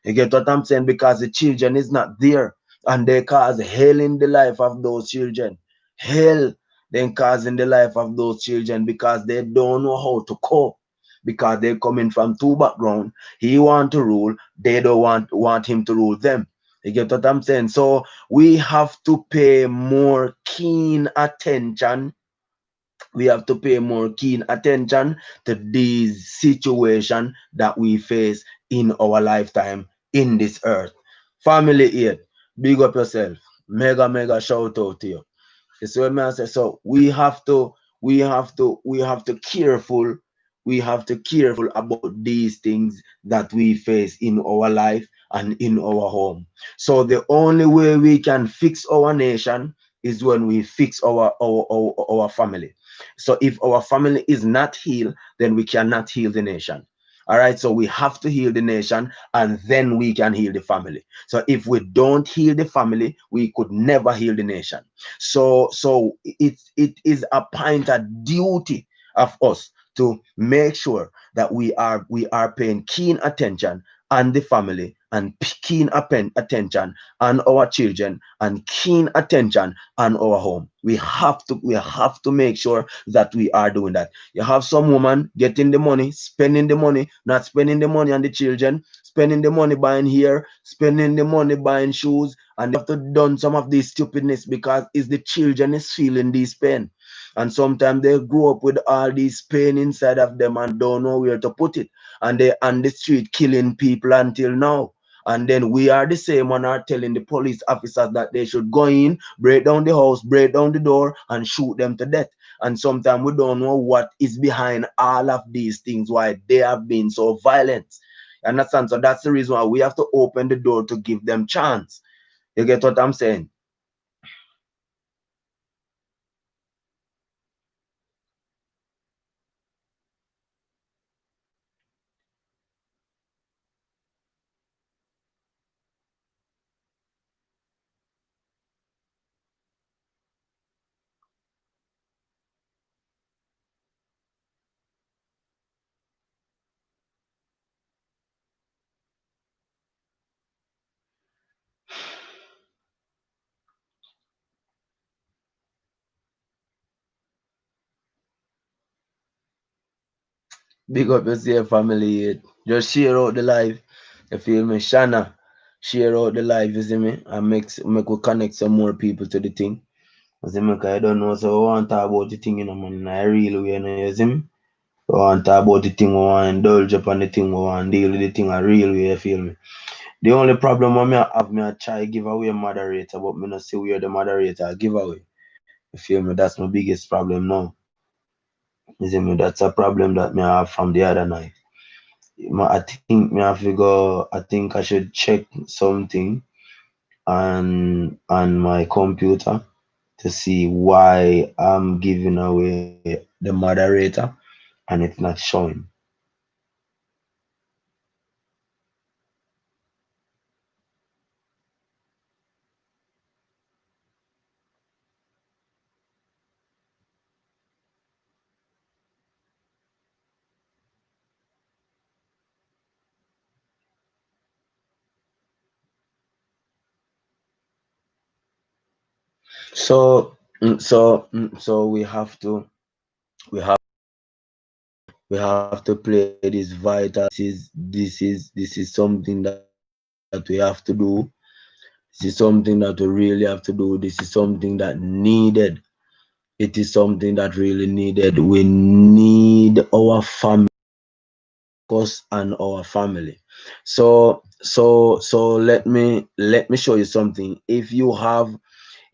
You get what I'm saying? Because the children is not there. And they cause hell in the life of those children. Hell then cause in the life of those children because they don't know how to cope. Because they're coming from 2 backgrounds. He want to rule. They don't want him to rule them. You get what I'm saying? So we have to pay more keen attention. We have to pay more keen attention to these situations that we face in our lifetime in this earth. Family 8, big up yourself. Mega, mega shout out to you. You see what I say? So we have to careful. We have to careful about these things that we face in our life and in our home. So the only way we can fix our nation is when we fix our family. So if our family is not healed, then we cannot heal the nation. All right, so we have to heal the nation and then we can heal the family. So if we don't heal the family, we could never heal the nation. So it is a point of duty of us to make sure that we are paying keen attention on the family and keen attention on our children and keen attention on our home. We have to make sure that we are doing that. You have some woman getting the money, spending the money, not spending the money on the children, spending the money buying hair, spending the money buying shoes, and they have to done some of these stupidness because it's the children is feeling this pain. And sometimes they grow up with all these pain inside of them and don't know where to put it. And they on the street killing people until now. And then we are the same one are telling the police officers that they should go in, break down the house, break down the door, and shoot them to death. And sometimes we don't know what is behind all of these things, why they have been so violent. You understand? So that's the reason why we have to open the door to give them chance. You get what I'm saying? Big up yourself, family. Just share out the live. You feel me? Shana, share out the live, you see me? And make we connect some more people to the thing. You see me? Because I don't know, so I want to talk about the thing, man, in a real way, you see me? I want to talk about the thing, we want to indulge upon the thing, we want to deal with the thing a real way, you feel me? The only problem I have, me I try give away a moderator, but me not see where the moderator give away. You feel me? That's my biggest problem now. You see me? That's a problem that me I have from the other night. I think me have to go. I think I should check something on my computer to see why I'm giving away the moderator and it's not showing. So we have to play this vital. This is something that we have to do. This is something that we really have to do. This is something that needed. It is something that really needed. We need our family, focus on our family. So let me show you something. If you have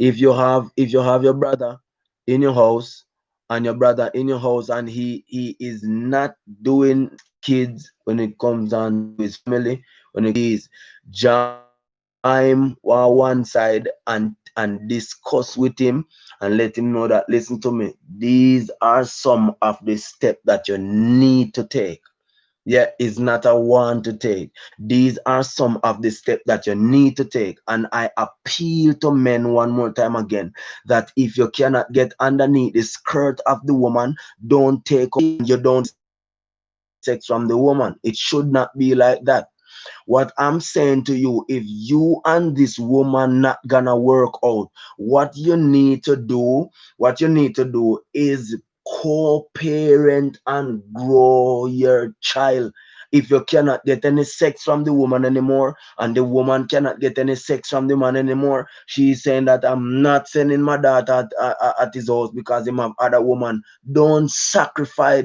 your brother in your house, and your brother in your house, and he is not doing kids when it comes down to his family, when it is join one side and discuss with him and let him know that, listen to me, these are some of the steps that you need to take. Yeah, it's not a one to take. These are some of the steps that you need to take. And I appeal to men one more time again that if you cannot get underneath the skirt of the woman, don't take you don't sex from the woman. It should not be like that. What I'm saying to you, if you and this woman not gonna work out, what you need to do is co-parent and grow your child. If you cannot get any sex from the woman anymore, and the woman cannot get any sex from the man anymore, she's saying that I'm not sending my daughter at his house because he have other woman. Don't sacrifice.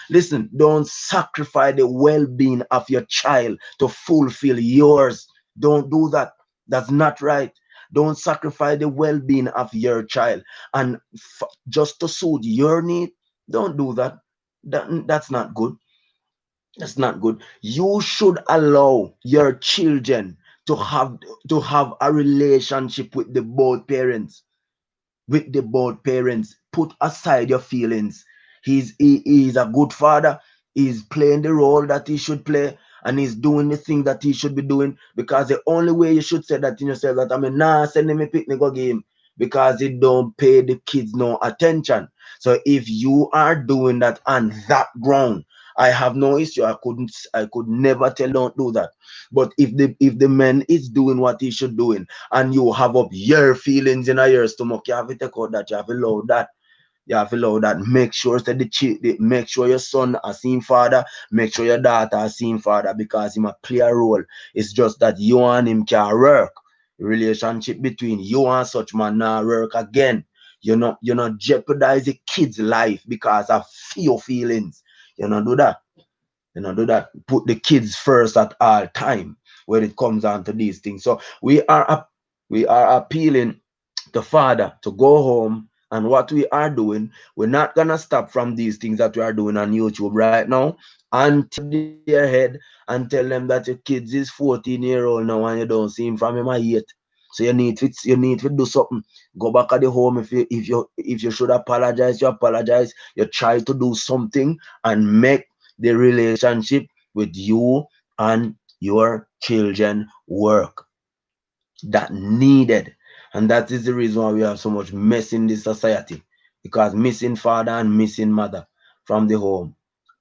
Listen, don't sacrifice the well-being of your child to fulfill yours. Don't do that. That's not right. Don't sacrifice the well-being of your child and just to suit your need. Don't do that. That's not good. That's not good. You should allow your children to have a relationship with the both parents. With the both parents. Put aside your feelings. He is a good father. He's playing the role that he should play, and he's doing the thing that he should be doing. Because the only way you should say that in yourself that I mean nah send him a picnic go game because he don't pay the kids no attention. So if you are doing that on that ground, I have no issue. I could never tell don't do that. But if the man is doing what he should doing and you have up your feelings in your stomach, you have to take out that, you have to allow that. You have to allow that. Make sure that make sure your son has seen father, make sure your daughter has seen father because him a play a role. It's just that you and him can work. Relationship between you and such man now work again. You're not jeopardize the kid's life because of your feelings. You not do that. Do that. Put the kids first at all time when it comes down to these things. So we are appealing the father to go home, and what we are doing, we're not gonna stop from these things that we are doing on YouTube right now until their head and tell them that your kids is 14-year-old now and you don't see him from him yet. So you need to do something. Go back at the home. If you should apologize, you apologize. You try to do something and make the relationship with you and your children work. That needed. And that is the reason why we have so much mess in this society. Because missing father and missing mother from the home.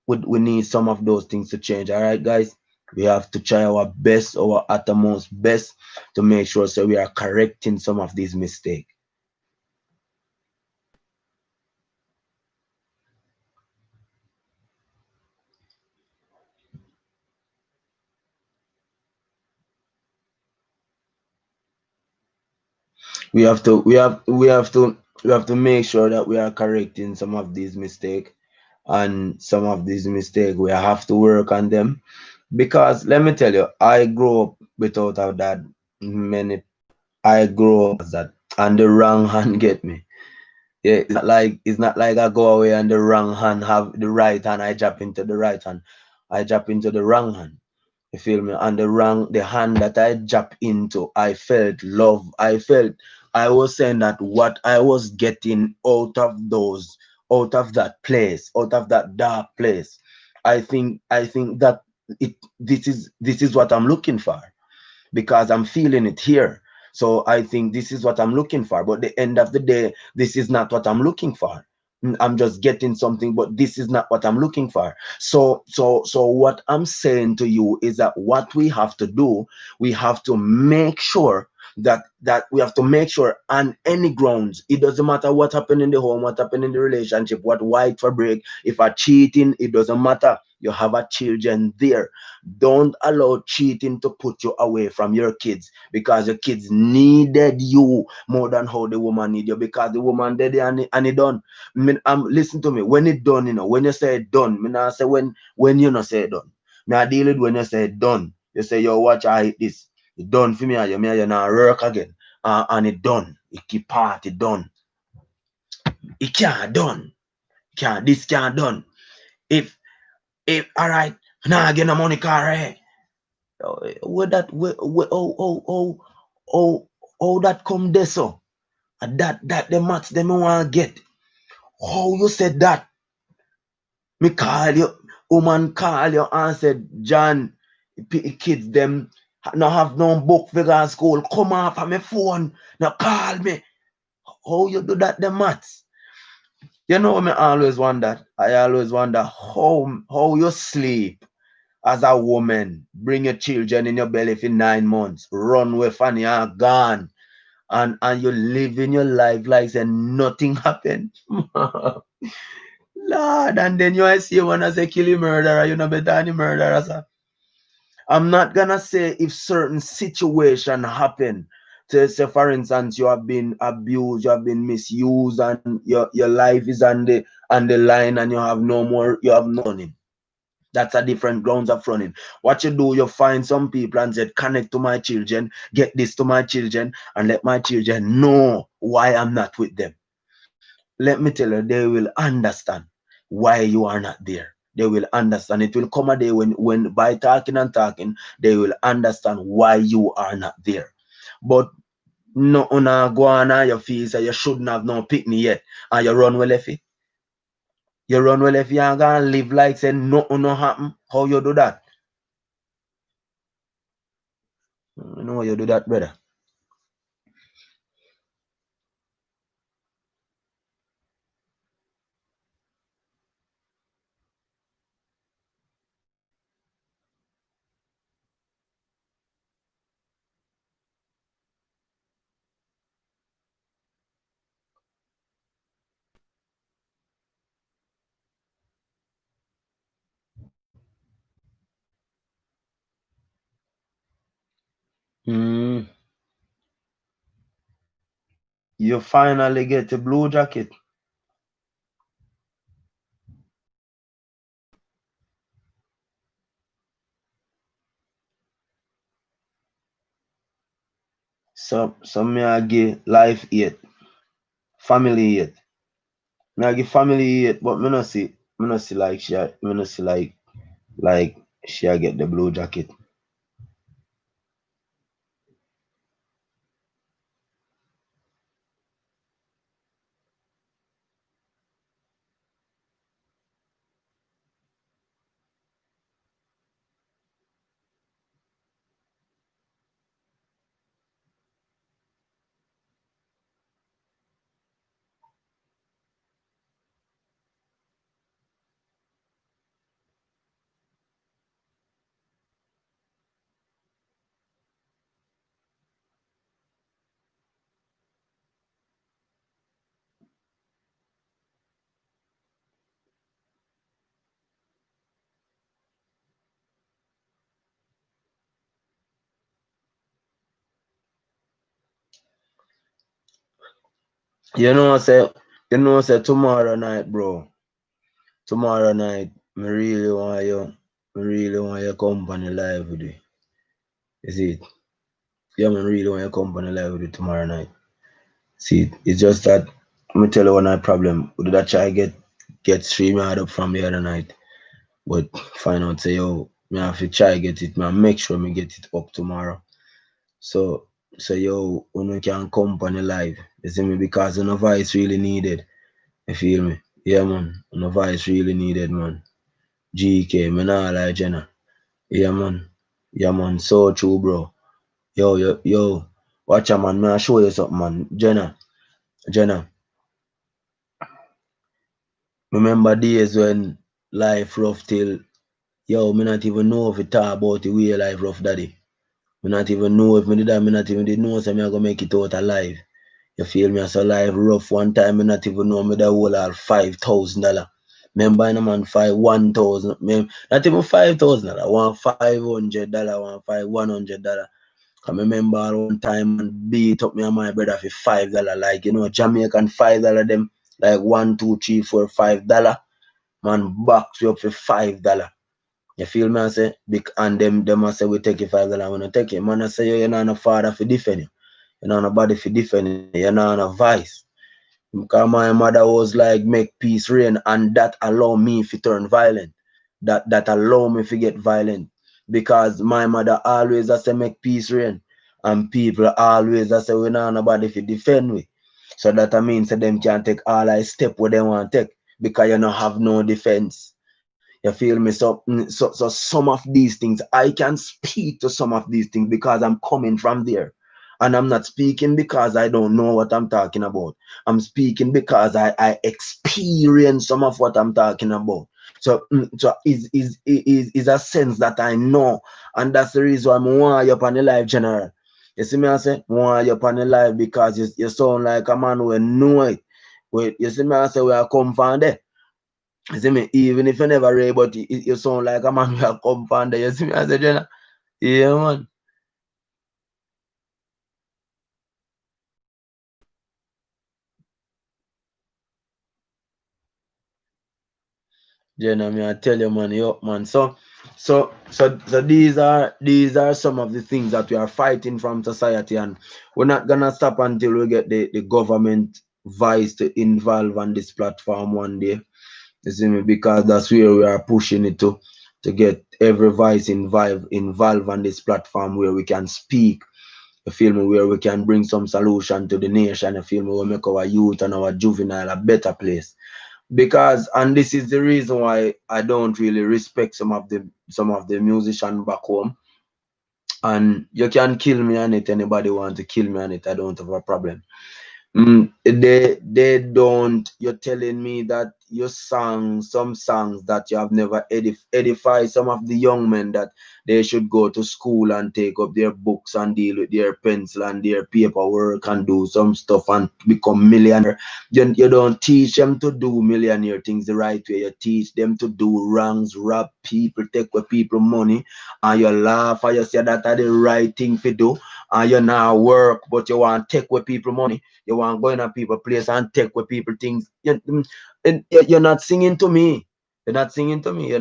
We need some of those things to change. All right, guys. We have to try our best, our uttermost best to make sure so we are correcting some of these mistakes. We have to make sure that we are correcting some of these mistakes, and some of these mistakes we have to work on them. Because let me tell you, I grew up without our dad. Many I grew up as that, and the wrong hand get me. Yeah, it's not like I go away and the wrong hand have the right hand. I jump into the right hand. I jump into the wrong hand. You feel me? And the hand that I jump into, I felt love. I was saying that what I was getting out of that place, out of that dark place. I think that this is what I'm looking for because I'm feeling it here. So I think this is what I'm looking for. But the end of the day, this is not what I'm looking for. I'm just getting something, but this is not what I'm looking for. So what I'm saying to you is that what we have to do, we have to make sure that we have to make sure on any grounds. It doesn't matter what happened in the home, what happened in the relationship, what white for break, if I cheating, it doesn't matter. You have a children there. Don't allow cheating to put you away from your kids because your kids needed you more than how the woman need you because the woman did it and it done. Listen to me. When it done, when you say it done, me not say when you not say it done. Me I deal it when you say it done. You say, yo, watch I hit this. It done for me and you now work again. And it done. It keep part, it done. It can't done. This can't done. If all right, now I get no money car, eh? Where that oh that come there so that the maths them want get. How you said that? Me call you, woman call you and said, John, kids them no have no book for go school. Come off of my phone. Now call me. How you do that the maths? You know me always wonder. I always wonder how you sleep as a woman, bring your children in your belly for 9 months, run with and you're gone, and you living your life like say nothing happened. Lord, and then you see one as a killing murderer, you know better than the murderer, sir. I'm not gonna say if certain situation happen. To say, for instance, you have been abused, you have been misused, and your life is on the line, and you have no more, you have no money. That's a different grounds of running. What you do, you find some people and say, connect to my children, get this to my children, and let my children know why I'm not with them. Let me tell you, they will understand why you are not there. They will understand. It will come a day when by talking and talking, they will understand why you are not there. But no una go on your feet, so you shouldn't have no picnic yet, and you run well if you run well if you ain't gonna live like say nothing no happen. How you do that? You know how you do that, brother. Mm, you finally get a blue jacket. So me I give life 8, family 8. Me I give family 8, but me not see like me not see like she I get the blue jacket. You know say tomorrow night, bro. Tomorrow night, me really want your company live with you. You see it? Yeah, man, really want your company live with you tomorrow night. See, it's just that let me tell you one problem. We did that try get stream hard up from the other night, but find out say yo, me have to try get it, man. Make sure me get it up tomorrow. So yo, when we can company live, you see me because the voice really needed. You feel me? Yeah, man. The voice really needed, man. GK, me nah like Jenna. Yeah, man. Yeah, man. So true, bro. Yo. Watch a man. Me I show you something, man. Jenna. Remember days when life rough till yo, me not even know if it talk about the way life rough, daddy. Me not even know if me did that, me not even did know so me I gonna make it out alive. You feel me? So life rough one time, me not even know me that whole all $5,000. Remember in a man 1,000, not even $5,000, $1,500, $1,100. I remember one time and beat up me and my brother for $5, like Jamaican $5 them, like $1, 2, 3, 4, $5. Man box you up for $5. You feel me? I say, big and them I say we take it $5. When I take it, man I say you're not a father for defend you. You're not a body for defend you. You're not a vice. Because my mother was like make peace reign, and that allow me to turn violent. That allow me to get violent. Because my mother always I say make peace reign. And people always I say we not nobody to defend we. So that I mean so them can take all I step what they want to take because you don't have no defense. You feel me? So some of these things, I can speak to some of these things because I'm coming from there. And I'm not speaking because I don't know what I'm talking about. I'm speaking because I experience some of what I'm talking about. So is a sense that I know. And that's the reason why I'm want you up on the live general. You see me I say, want you up on the live because you sound like a man who know it. Wait, you see me I say we are come from there. You see me, even if you never read, but you sound like a man who come from there. You see me, I said, Jenna, yeah, man. Jenna, me, I tell you, man, you up, man. So these are some of the things that we are fighting from society, and we're not gonna stop until we get the government vice to involve on this platform one day. You see me, because that's where we are pushing it to get every vice involved on this platform where we can speak. You feel me? Where we can bring some solution to the nation. You feel me? We make our youth and our juvenile a better place. Because and this is the reason why I don't really respect some of the musicians back home. And you can kill me on it. Anybody want to kill me on it? I don't have a problem. They don't. You're telling me that you sang some songs that you have never edify some of the young men that they should go to school and take up their books and deal with their pencil and their paperwork and do some stuff and become millionaire. You don't teach them to do millionaire things the right way. You teach them to do wrongs, rob people, take away people money, and you laugh and you say that are the right thing to do. And you now work, but you want to take away people money. You want to go in a people place and take away people things. You're not singing to me. You're not singing to me. I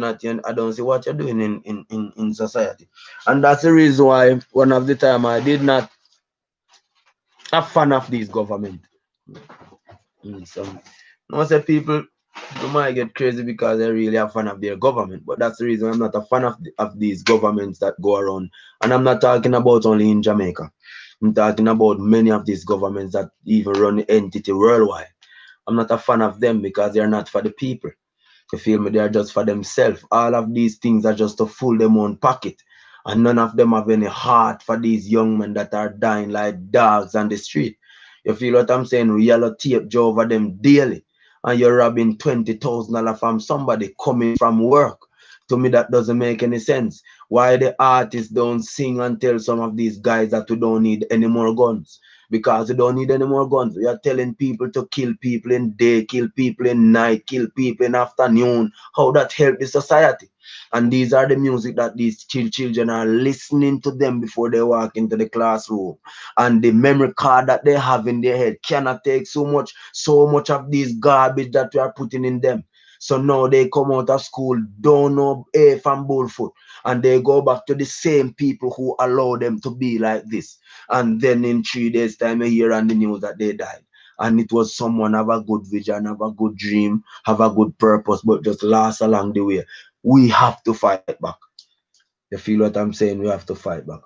don't see what you're doing in society. And that's the reason why one of the time I did not a fan of these government. So most of people you might get crazy because they're really a fan of their government. But that's the reason I'm not a fan of these governments that go around. And I'm not talking about only in Jamaica. I'm talking about many of these governments that even run the entity worldwide. I'm not a fan of them because they're not for the people. You feel me? They are just for themselves. All of these things are just to full them own pocket. And none of them have any heart for these young men that are dying like dogs on the street. You feel what I'm saying? We yellow tape over them daily. And you're robbing $20,000 from somebody coming from work. To me, that doesn't make any sense. Why the artists don't sing and tell some of these guys that we don't need any more guns? Because we don't need any more guns. We are telling people to kill people in day, kill people in night, kill people in afternoon. How that help the society? And these are the music that these children are listening to them before they walk into the classroom. And the memory card that they have in their head cannot take so much of these garbage that we are putting in them. So now they come out of school, don't know A from Bullfoot, and they go back to the same people who allow them to be like this. And then in 3 days' time, I hear on the news that they died. And it was someone have a good vision, have a good dream, have a good purpose, but just lost along the way. We have to fight back. You feel what I'm saying? We have to fight back.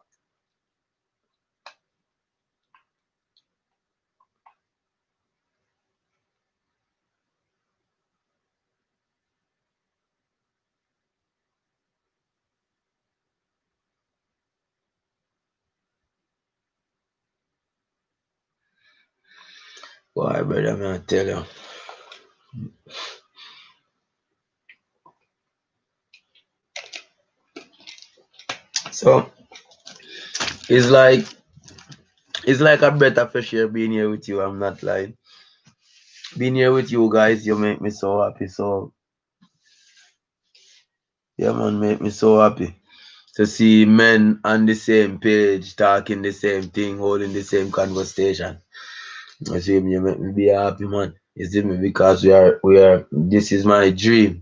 Boy, brother, man, I tell you. So it's like it's like a breath of fresh air being here with you. I'm not lying. Being here with you guys, you make me so happy. So yeah, man, make me so happy to see men on the same page, talking the same thing, holding the same conversation. You see me, you make me be happy, man. You see me, because we are. This is my dream.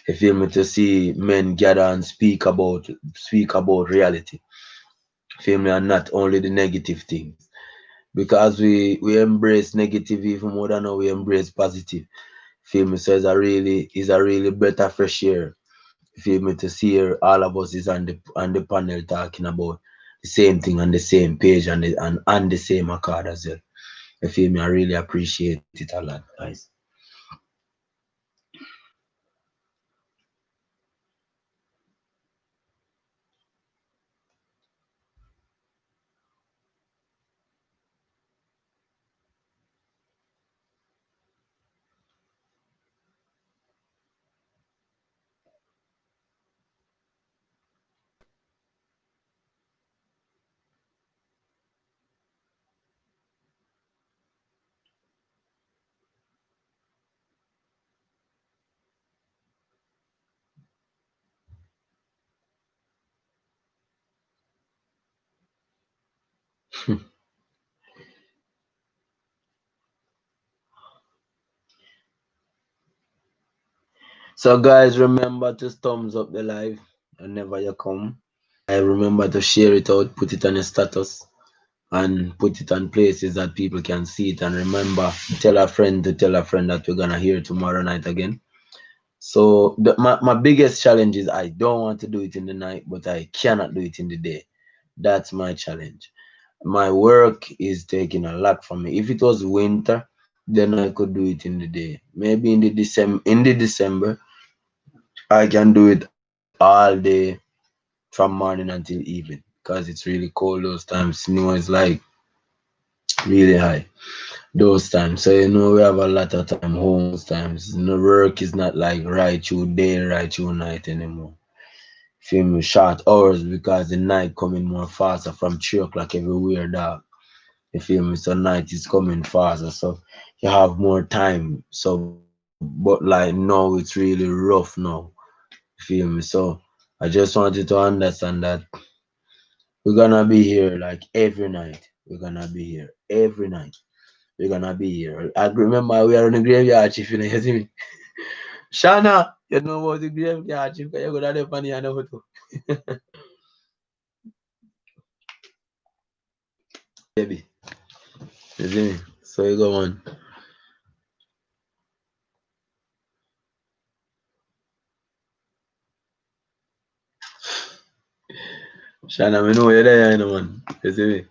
You feel me, to see men gather and speak about reality. Feel me, and not only the negative things. Because we embrace negative even more than how we embrace positive. Feel me, so it's a really better fresh air. Feel me, to see here all of us is on the panel talking about the same thing on the same page and the same accord as well. You feel me? I really appreciate it a lot, guys. So guys, remember to thumbs up the live whenever you come. I remember to share it out, put it on your status, and put it on places that people can see it. And remember, tell a friend to tell a friend that we're gonna hear tomorrow night again. So my biggest challenge is I don't want to do it in the night, but I cannot do it in the day. That's my challenge. My work is taking a lot from me. If it was winter, then I could do it in the day. Maybe in the December, I can do it all day from morning until evening because it's really cold those times. Snow is like really high those times. So we have a lot of time home those times. Work is not like right through day, right through night anymore. Feel me? Short hours because the night coming more faster from 3 o'clock everywhere, dog. You feel me? So night is coming faster, so you have more time. So, but like now it's really rough now. You feel me? So I just want you to understand that we're gonna be here like every night. We're gonna be here every night. We're gonna be here. I remember we are on the graveyard chief, you see me? Shana, you know about the graveyard chief, you go to the funny and over too. Baby. You see me? So you go on. Shana, me know you're there, man. You see me?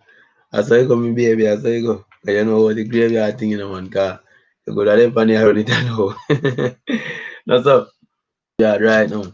I saw you coming, baby. I saw you go. But you know what the graveyard thing, man. Cause you go to the funny and run it now. That's up. Yeah, right now.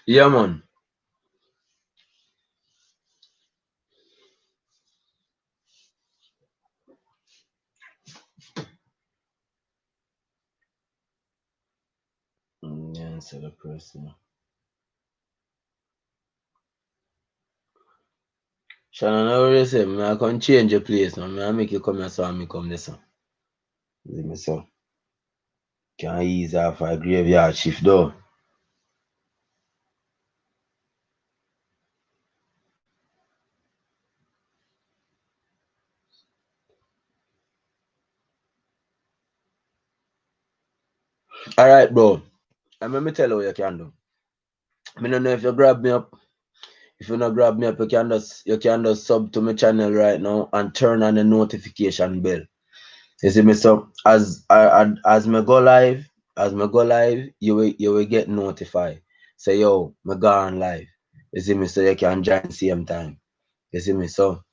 Yeah, man. Yeah, so the person. Shana, now you say, I can change your place now. I make you come here so I me come this one. See me so. Can ease off a graveyard shift though. Alright, bro. And let me tell you what you can do. I don't know if you grab me up. If you not grab me up, you can just sub to my channel right now and turn on the notification bell. You see me so as me go live, you will get notified. Say yo, me gone live. You see me so you can join same time. You see me so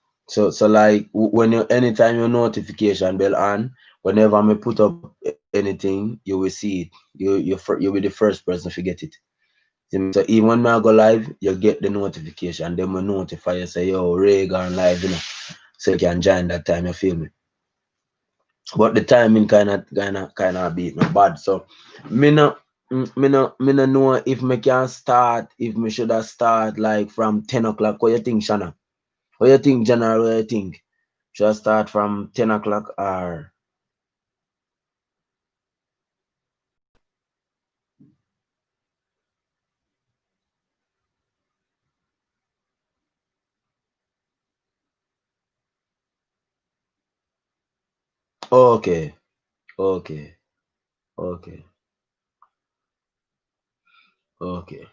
like when you anytime your notification bell on, whenever me put up anything, you will see it. You'll be the first person to get it. See me? So even when I go live, you get the notification. Then we notify you say yo Ray gone live, so you can join that time. You feel me? But the timing kind of beat me bad. So me no me no know if me can start, if me should have start like from 10 o'clock. What you think, Shana? What you think, General? What you think? Should I start from 10 o'clock or okay, okay, okay, okay.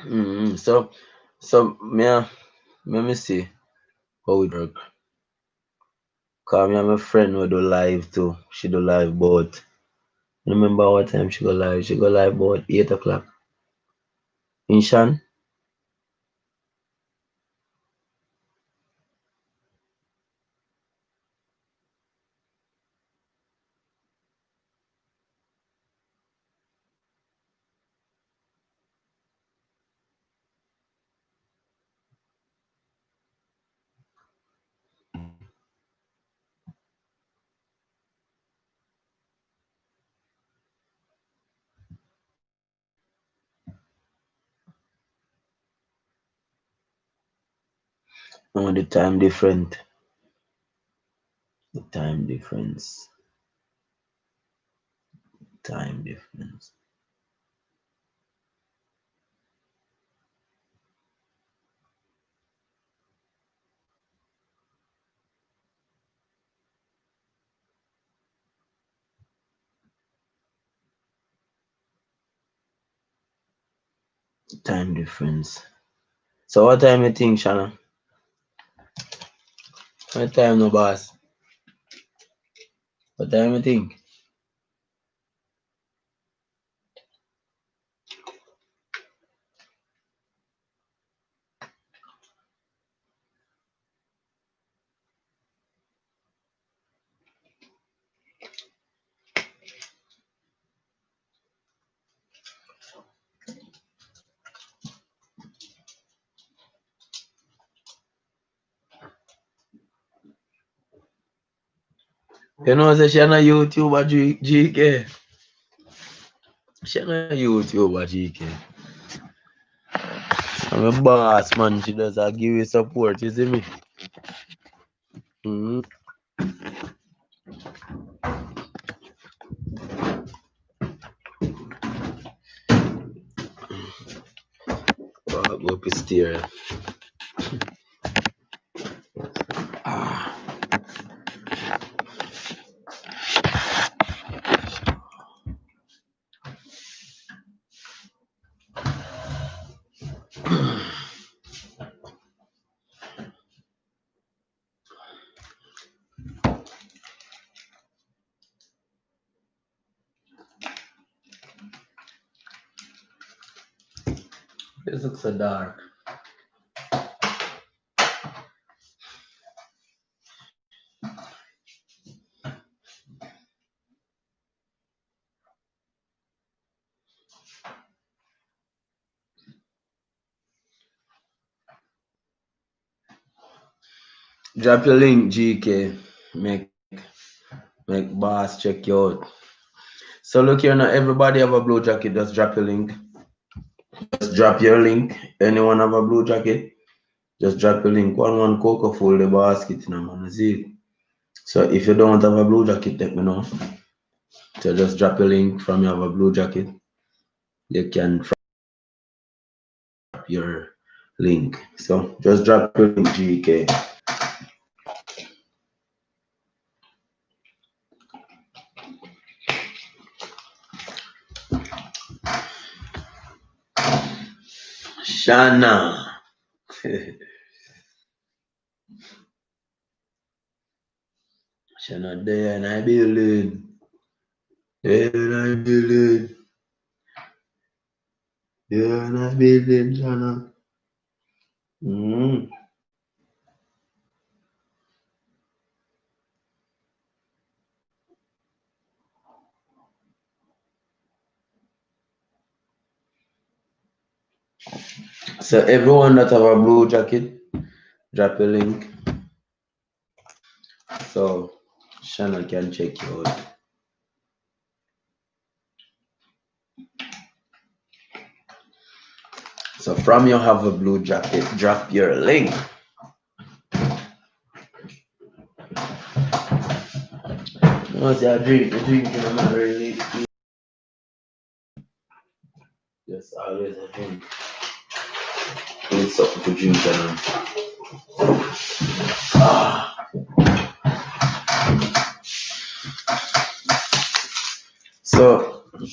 Mm, so let me see how it work. Cause me and my friend who do live too. She do live both. Remember what time she go live? She go live about 8 o'clock. Inshan? Oh, the time different. The time difference. Time difference. Time difference. So what time you think, Shanna? What time no boss? What time you think? You know, say she na YouTuber GK. She na YouTuber GK. I'm a boss man. She does give you support. You see me? Mm-hmm. Go up the stair. Ah. This looks so dark. Drop your link, GK. Make boss check you out. So look here now, everybody have a blue jacket. Just drop your link. Just drop your link. Anyone have a blue jacket? Just drop your link. One cocoa full the basket now, man. See it. So if you don't have a blue jacket, let me know. So just drop your link from you have a blue jacket. You can drop your link. So just drop your link, GK. Shana. Shana there and I building. There and I building. There and I building, Shana. So everyone that have a blue jacket, drop a link. So Shana can check you out. So from you have a blue jacket, drop your link. Once you drink, you drink, I'm not really. Yes, always a drink. Need something to drink, and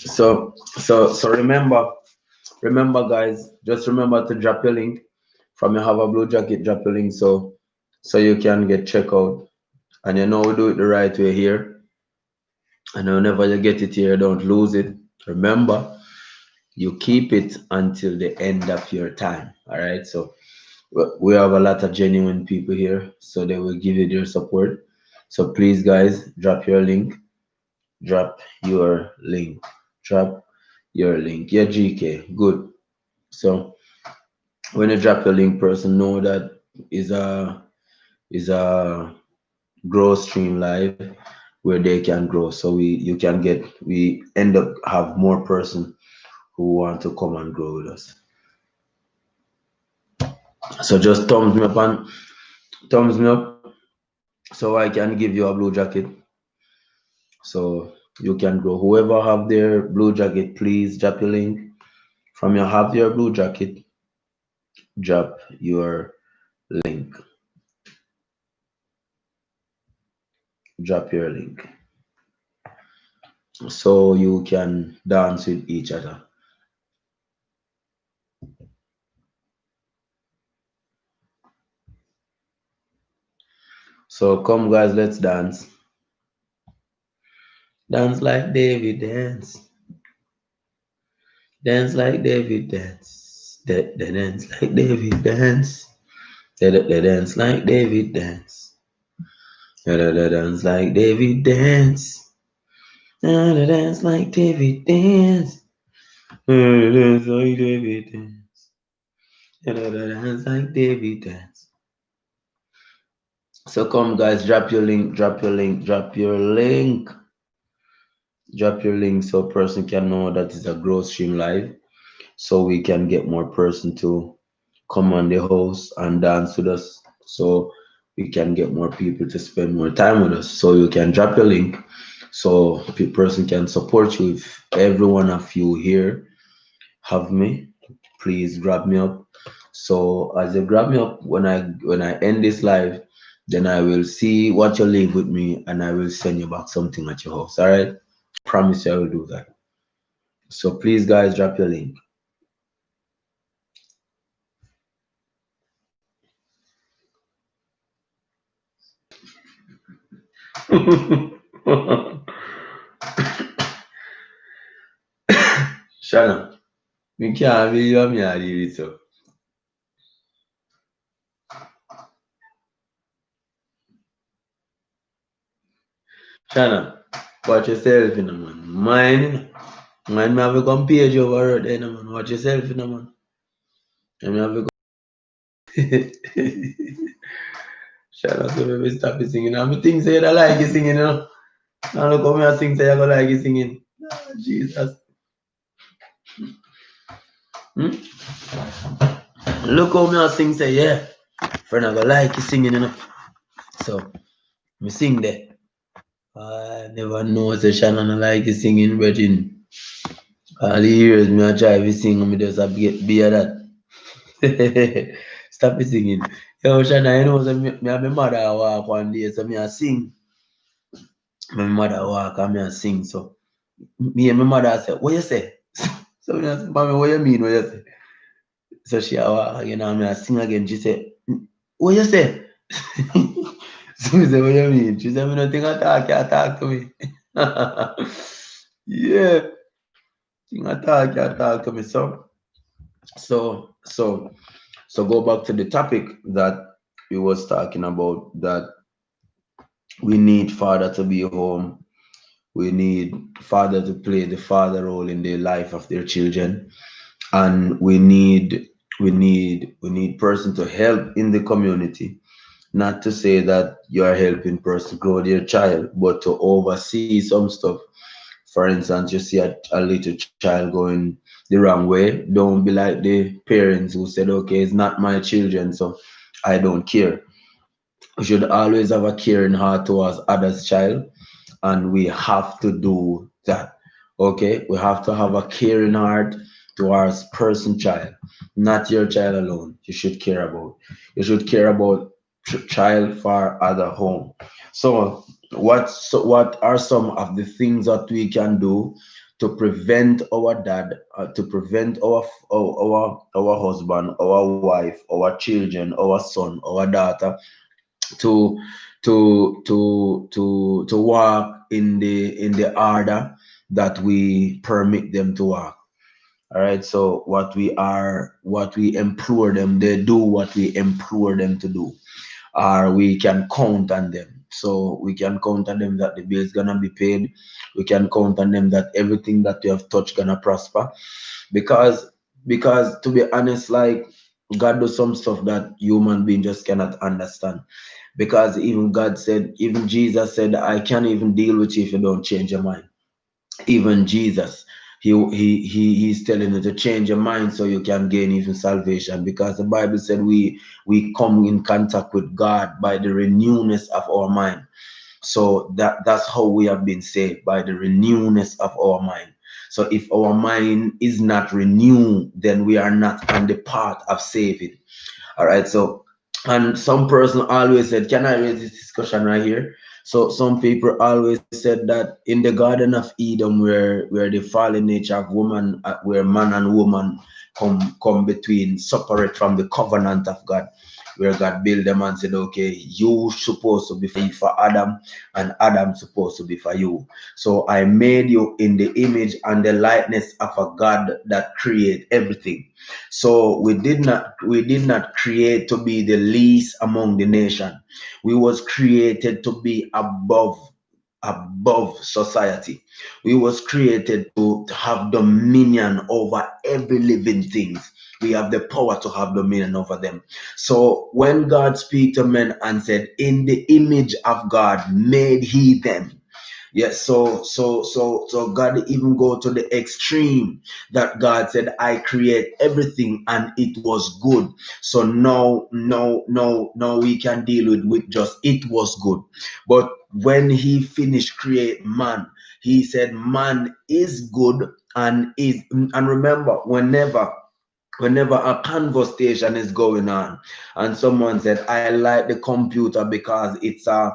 So remember guys, just remember to drop your link. From you have a blue jacket, drop your link so you can get checkout. And you know we do it the right way here. And whenever you get it here, don't lose it. Remember, you keep it until the end of your time. All right. So we have a lot of genuine people here, so they will give you their support. So please, guys, drop your link. Drop your link. Drop your link. Yeah, GK. Good. So when you drop your link, person know that is a grow stream live where they can grow. So we end up have more person who want to come and grow with us. So just thumbs me up thumbs me up so I can give you a blue jacket. So you can grow. Whoever have their blue jacket, please drop your link. From you have your blue jacket, drop your link. Drop your link. So you can dance with each other. So come guys, let's dance. Dance like David dance. Dance like David dance. They dance like David dance. They dance like David dance. They dance like David dance. They dance like David dance. They dance like David dance. They dance like David dance. So come guys, drop your link, drop your link, drop your link. Drop your link so a person can know that it's a growth stream live. So we can get more person to come on the house and dance with us. So we can get more people to spend more time with us. So you can drop your link so the person can support you. If every one of you here have me, please grab me up. So as you grab me up when I end this live, then I will see what you leave with me and I will send you back something at your house. All right. Promise you I will do that. So please guys drop your link. Shana, me can't believe me I did it so. Shana, watch yourself in a man. Mine, mine me have a come page over there, man. Watch yourself in a man. And me have a Shana, so maybe stop you singing. And me think say you like you singing, you know. And look how me I sing say you gonna like you singing. Ah, Jesus. Hmm? Look how me I sing say, yeah. Friend I gonna like you singing, you know. So, me sing there. I never know say Shannon I like you singing, brethren. All the years me I try to sing, me just a be a that. Stop it singing. Yo, Shannon, you know, so me and my mother walk one day, so me I sing. My mother walk and me I sing. So me and my mother say, what you say? So me I say, mommy, what you mean? What you say? So she a walk again and me I sing again. She say, what you say? So me say, what you mean? She say, me nothing I talk to me. Yeah. Thing attack to me. So so go back to the topic that we was talking about, that we need father to be home. We need father to play the father role in the life of their children, and we need person to help in the community. Not to say that you are helping person grow their child, but to oversee some stuff. For instance, you see a little child going the wrong way, don't be like the parents who said, okay, it's not my children, so I don't care. We should always have a caring heart towards others' child, and we have to do that. Okay, we have to have a caring heart towards person child, not your child alone. You should care about. You should care about child for other home. So what are some of the things that we can do to prevent our dad, to prevent our husband, our wife, our children, our son, our daughter to to walk in the order that we permit them to walk. All right. So what we implore them, they do what we implore them to do, or we can count on them. So we can count on them that the bill is gonna be paid. We can count on them that everything that you have touched gonna prosper. Because because to be honest, like God does some stuff that human being just cannot understand. Because even God said, even Jesus said, I can't even deal with you if you don't change your mind. Even Jesus, he's telling you to change your mind so you can gain even salvation, because the Bible said we come in contact with God by the renewness of our mind. So that's how we have been saved, by the renewness of our mind. So if our mind is not renewed, then we are not on the path of saving. All right. So, and some person always said, can I raise this discussion right here? So some people always said that in the Garden of Eden, where the fallen nature of woman, where man and woman come between, separate from the covenant of God, where God built them and said, okay, you supposed to be for Adam, and Adam supposed to be for you. So I made you in the image and the likeness of a God that create everything. So we did not create to be the least among the nation. We was created to be above society. We was created to have dominion over every living thing. We have the power to have dominion over them. So when God speak to men and said, in the image of God made he them. Yes, so God even go to the extreme that God said, I create everything and it was good. So now we can deal with just it was good. But when he finished create man, he said man is good and remember, whenever a conversation is going on and someone said, I like the computer because it's a,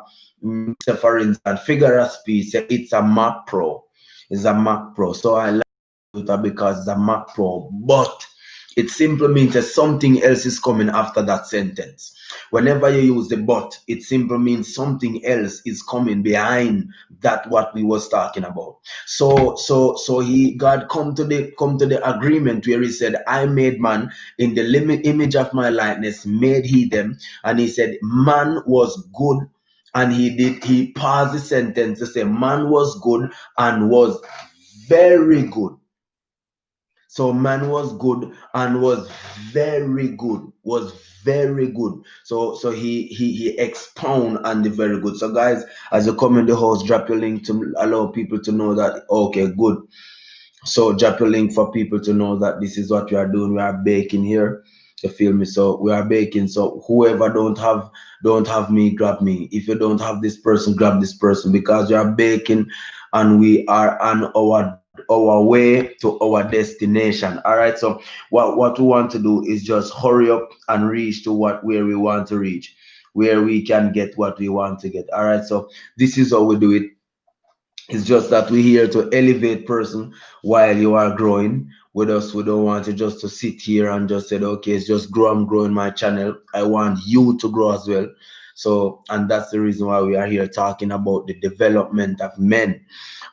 say for instance, figure of speech, say it's a Mac Pro. It's a Mac Pro. So I like computer because it's a Mac Pro. But it simply means that something else is coming after that sentence. Whenever you use the but, it simply means something else is coming behind that what we was talking about. So God come to the agreement where he said, I made man in the image of my likeness, made he them, and he said man was good, and he paused the sentence to say man was good and was very good. So man was good and was very good, was very good. So he expound on the very good. So guys, as you come in the house, drop your link to allow people to know that okay, good. So drop your link for people to know that this is what we are doing. We are baking here. You feel me? So we are baking. So whoever don't have me, grab me. If you don't have this person, grab this person, because we are baking and we are on our way to our destination. All right. So what we want to do is just hurry up and reach to where we want to reach, where we can get what we want to get. All right. So this is how we do it. It's just that we're here to elevate person while you are growing with us. We don't want you just to sit here and just say, okay, it's just grow. I'm growing my channel. I want you to grow as well. So, and that's the reason why we are here talking about the development of men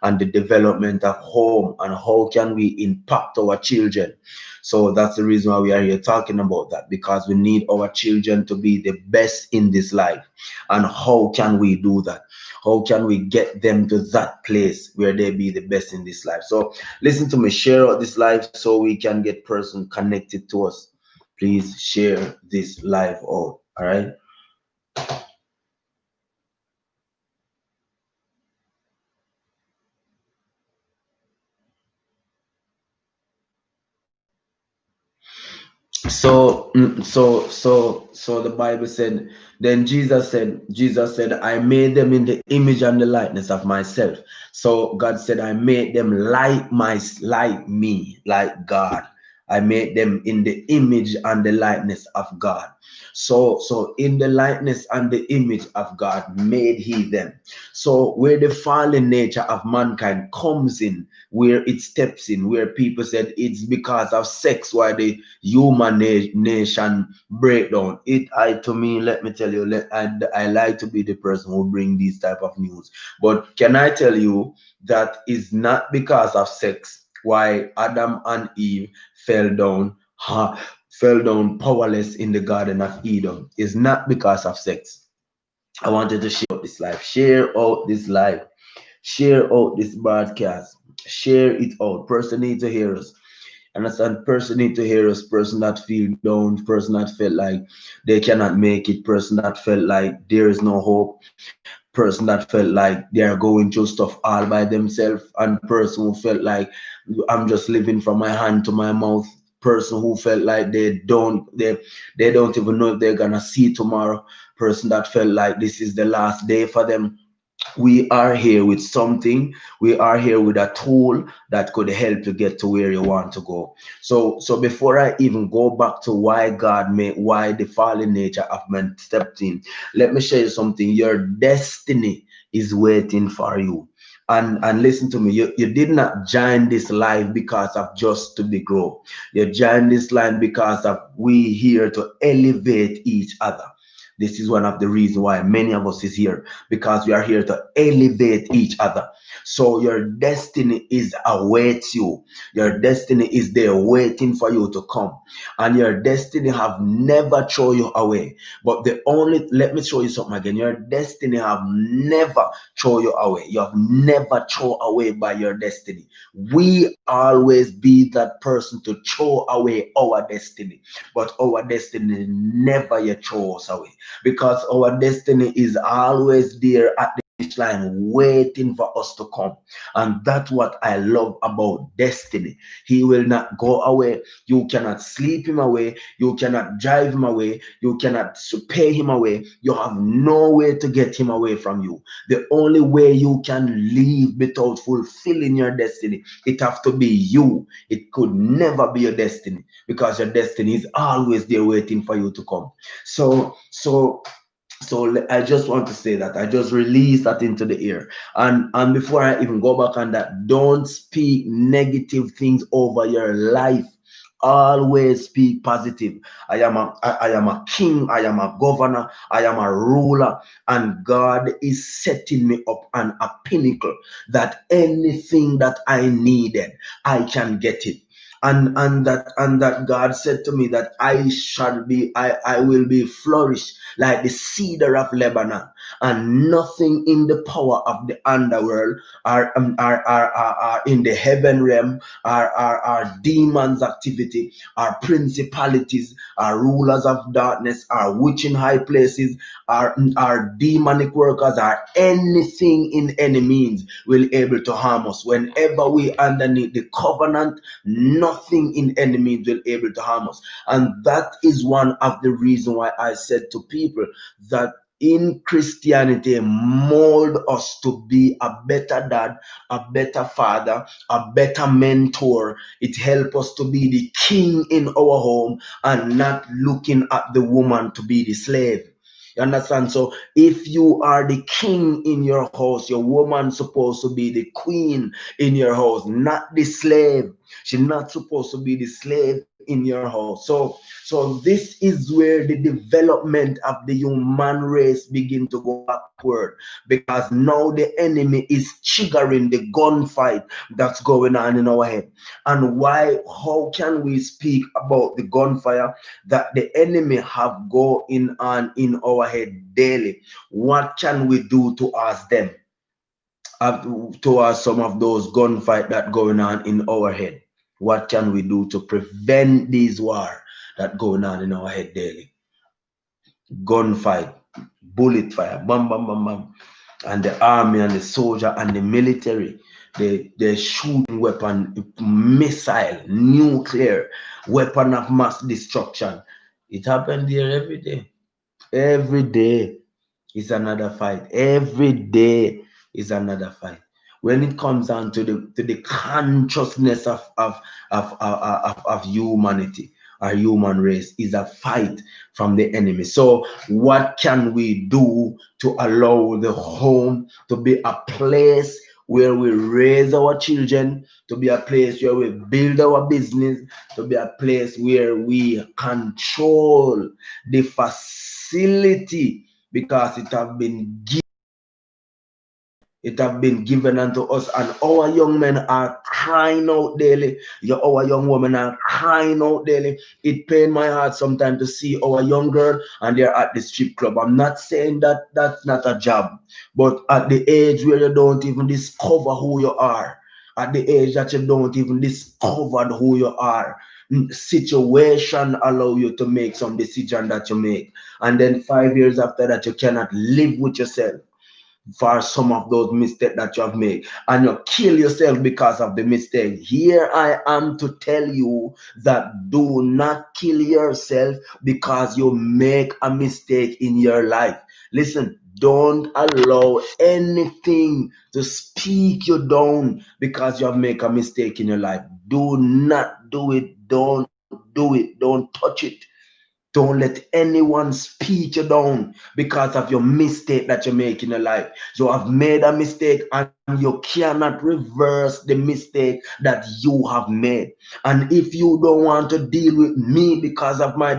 and the development of home and how can we impact our children. So that's the reason why we are here talking about that, because we need our children to be the best in this life. And how can we do that? How can we get them to that place where they be the best in this life? So listen to me, share out this life so we can get person connected to us. Please share this live out. All right. So the Bible said, then Jesus said, I made them in the image and the likeness of myself. So God said, I made them like me, like God. I made them in the image and the likeness of God. So in the likeness and the image of God made he them. So where the fallen nature of mankind comes in, where it steps in, where people said it's because of sex why the human nation breakdown. To me, let me tell you, I like to be the person who bring these type of news. But can I tell you that is not because of sex why Adam and Eve fell down powerless in the Garden of Eden. Is not because of sex. I wanted to share out this life. Share out this life. Share out this broadcast. Share it out. Person need to hear us. Understand? Person need to hear us. Person that feel down. Person that felt like they cannot make it. Person that felt like there is no hope. person that felt like they are going through stuff all by themselves, and person who felt like I'm just living from my hand to my mouth, person who felt like they don't even know if they're gonna see tomorrow, person that felt like this is the last day for them. We are here with something. We are here with a tool that could help you get to where you want to go. So before I even go back to why the fallen nature of man stepped in, let me show you something. Your destiny is waiting for you. And listen to me, you did not join this line because of just to be grow. You joined this line because of we here to elevate each other. This is one of the reasons why many of us is here, because we are here to elevate each other. So your destiny is awaits you. Your destiny is there waiting for you to come. And your destiny have never throw you away. But the only, let me show you something again. Your destiny have never throw you away. You have never thrown away by your destiny. We always be that person to throw away our destiny. But our destiny never yet throw us away, because our destiny is always there at the finish line waiting for us to come. And that's what I love about destiny. He will not go away. You cannot sleep him away. You cannot drive him away. You cannot pay him away. You have no way to get him away from you. The only way you can leave without fulfilling your destiny, it have to be you. It could never be your destiny, because your destiny is always there waiting for you to come. So I just want to say that I just release that into the air. And before I even go back on that, don't speak negative things over your life. Always speak positive. I am a king, I am a governor, I am a ruler, and God is setting me up on a pinnacle that anything that I needed, I can get it. And that God said to me that I will be flourished like the cedar of Lebanon, and nothing in the power of the underworld are in the heaven realm, are demons activity, are principalities, are rulers of darkness, are witching high places, are demonic workers, are anything in any means will able to harm us. Whenever we underneath the covenant, nothing in any means will able to harm us. And that is one of the reasons why I said to people that in Christianity mold us to be a better dad, a better father, a better mentor. It helps us to be the king in our home and not looking at the woman to be the slave. You understand? So if you are the king in your house, your woman supposed to be the queen in your house, not the slave. She's not supposed to be the slave in your house. So this is where the development of the human race begin to go backward, because now the enemy is triggering the gunfight that's going on in our head. And why? How can we speak about the gunfire that the enemy have going on in our head daily? What can we do to us them? Towards some of those gunfight that going on in our head. What can we do to prevent these war that going on in our head daily? Gunfight, bullet fire, bam, bam, bam, bam. And the army and the soldier and the military, the shooting weapon, missile, nuclear, weapon of mass destruction. It happened there every day. Every day is another fight. Every day is another fight. When it comes down to the consciousness of humanity, our human race is a fight from the enemy. So what can we do to allow the home to be a place where we raise our children, to be a place where we build our business, to be a place where we control the facility, because it have been given unto us, and our young men are crying out daily. Our young women are crying out daily. It pains my heart sometimes to see our young girl and they're at the strip club. I'm not saying that that's not a job, but at the age where you don't even discover who you are, at the age that you don't even discover who you are, situation allow you to make some decision that you make, and then 5 years after that you cannot live with yourself. for some of those mistakes that you have made, and you kill yourself because of the mistake. Here I am to tell you that do not kill yourself because you make a mistake in your life. Listen, don't allow anything to speak you down because you have made a mistake in your life. Do not do it. Don't do it. Don't touch it. Don't let anyone speak you down because of your mistake that you make in your life. You have made a mistake and you cannot reverse the mistake that you have made. And if you don't want to deal with me because of my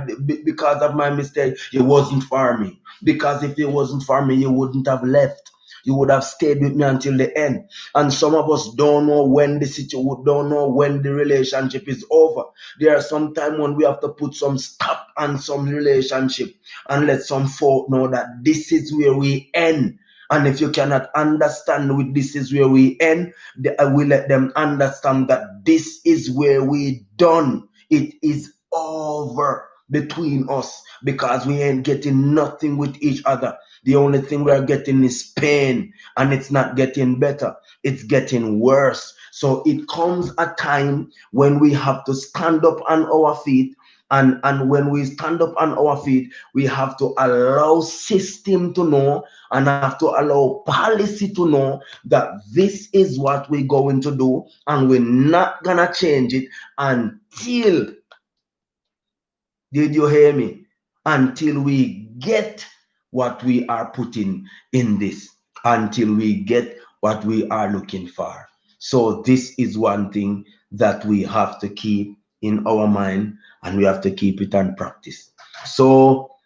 mistake, it wasn't for me. Because if it wasn't for me, you wouldn't have left. You would have stayed with me until the end. And some of us don't know when the situation, don't know when the relationship is over. There are some time when we have to put some stop on some relationship and let some folk know that this is where we end. And if you cannot understand with this is where we end, I will let them understand that this is where we done. It is over between us because we ain't getting nothing with each other. The only thing we are getting is pain, and it's not getting better. It's getting worse. So it comes a time when we have to stand up on our feet. And when we stand up on our feet, we have to allow system to know and have to allow policy to know that this is what we're going to do, and we're not gonna change it until, did you hear me? Until we get what we are putting in this, until we get what we are looking for. So this is one thing that we have to keep in our mind, and we have to keep it and practice. So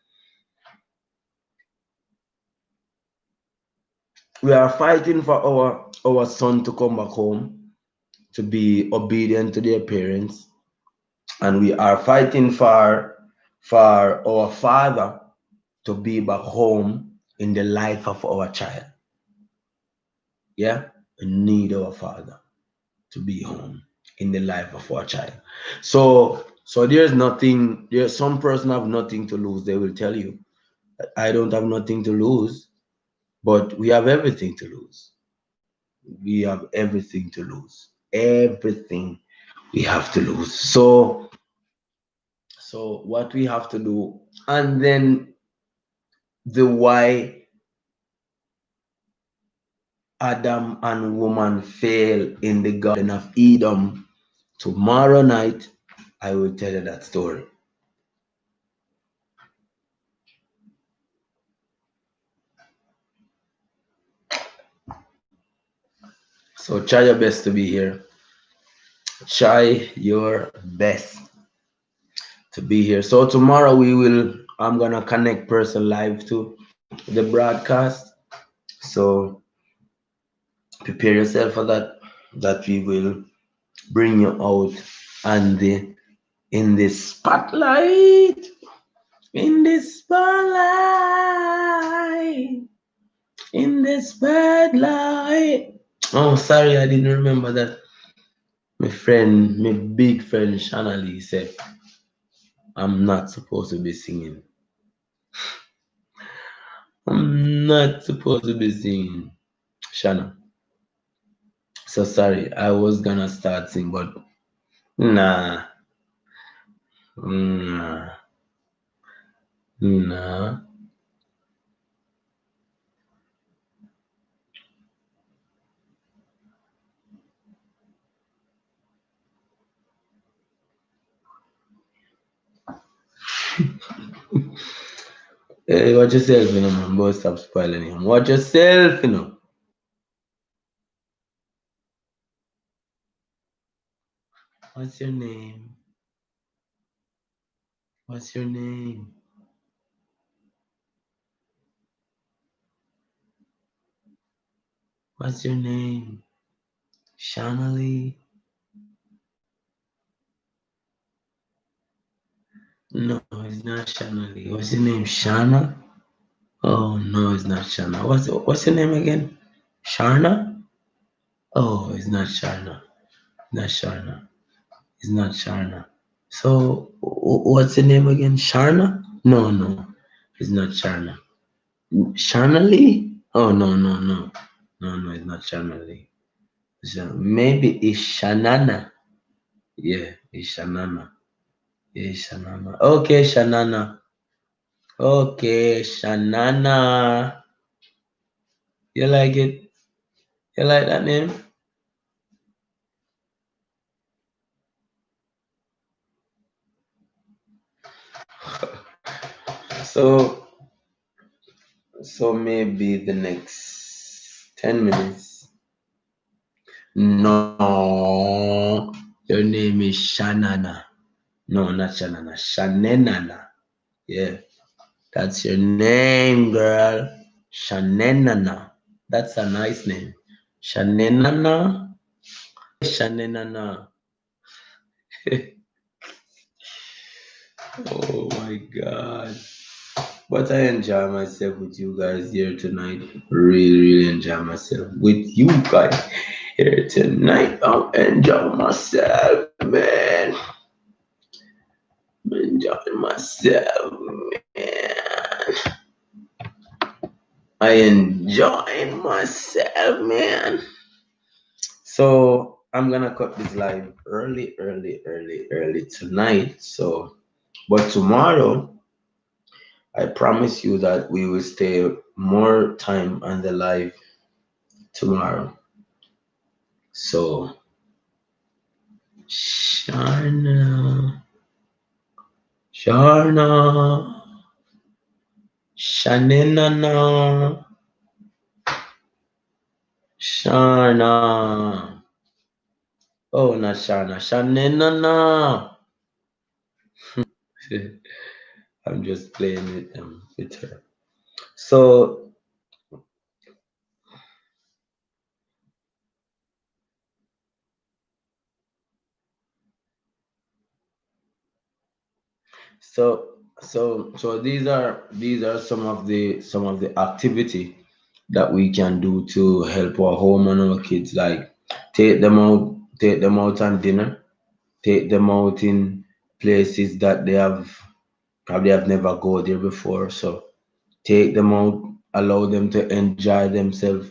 we are fighting for our son to come back home, to be obedient to their parents, and we are fighting for our father to be back home in the life of our child. Yeah, we need our father to be home in the life of our child. So there's nothing, there's some person have nothing to lose. They will tell you, I don't have nothing to lose, but we have everything to lose. We have everything to lose. Everything we have to lose. So what we have to do, and then the why Adam and woman fail in the Garden of Eden. Tomorrow night, I will tell you that story. So try your best to be here. Try your best to be here. So tomorrow I'm gonna connect person live to the broadcast. So prepare yourself for that. That we will bring you out and in the spotlight. In the spotlight. In the spotlight. Oh, sorry, I didn't remember that. My big friend Shanna Lee said, I'm not supposed to be singing. I'm not supposed to be singing, Shanna. So sorry, I was gonna start singing, but nah, nah, nah. Hey, watch yourself, you know, man. Boy, stop spoiling him. Watch yourself, you know. What's your name? What's your name? What's your name? Shanna Lee? No, it's not Shanna Lee. What's your name? Shana? Oh no, it's not Shana. What's your name again? Sharna? Oh, it's not Sharna. Not Sharna. It's not Sharna. So what's the name again? Sharna? No, it's not Sharna. Sharna Lee? Oh no, no, no. No, no, it's not Shanali. Maybe it's Shanana. Yeah, it's Shanana. Yeah, it's Shanana. Okay, Shanana. Okay, Shanana. You like it? You like that name? So, so maybe the next 10 minutes. No, your name is Shanana. No, not Shanana. Shanenana. Yeah, that's your name, girl. Shanenana. That's a nice name. Shanenana. Shanenana. Oh my God. But I enjoy myself with you guys here tonight. Really, really enjoy myself with you guys here tonight. I'm enjoying myself, man. I'm enjoying myself, man. I enjoying myself, man. So I'm gonna cut this live early tonight. So, but tomorrow, I promise you that we will stay more time on the live tomorrow. So, Sharna, Sharna, Shanenana, Sharna. Oh, not Sharna, Shanenana. I'm just playing with her. So, so these are some of the activity that we can do to help our home and our kids. Like take them out on dinner, take them out in places that they have probably have never go there before. So take them out, allow them to enjoy themselves,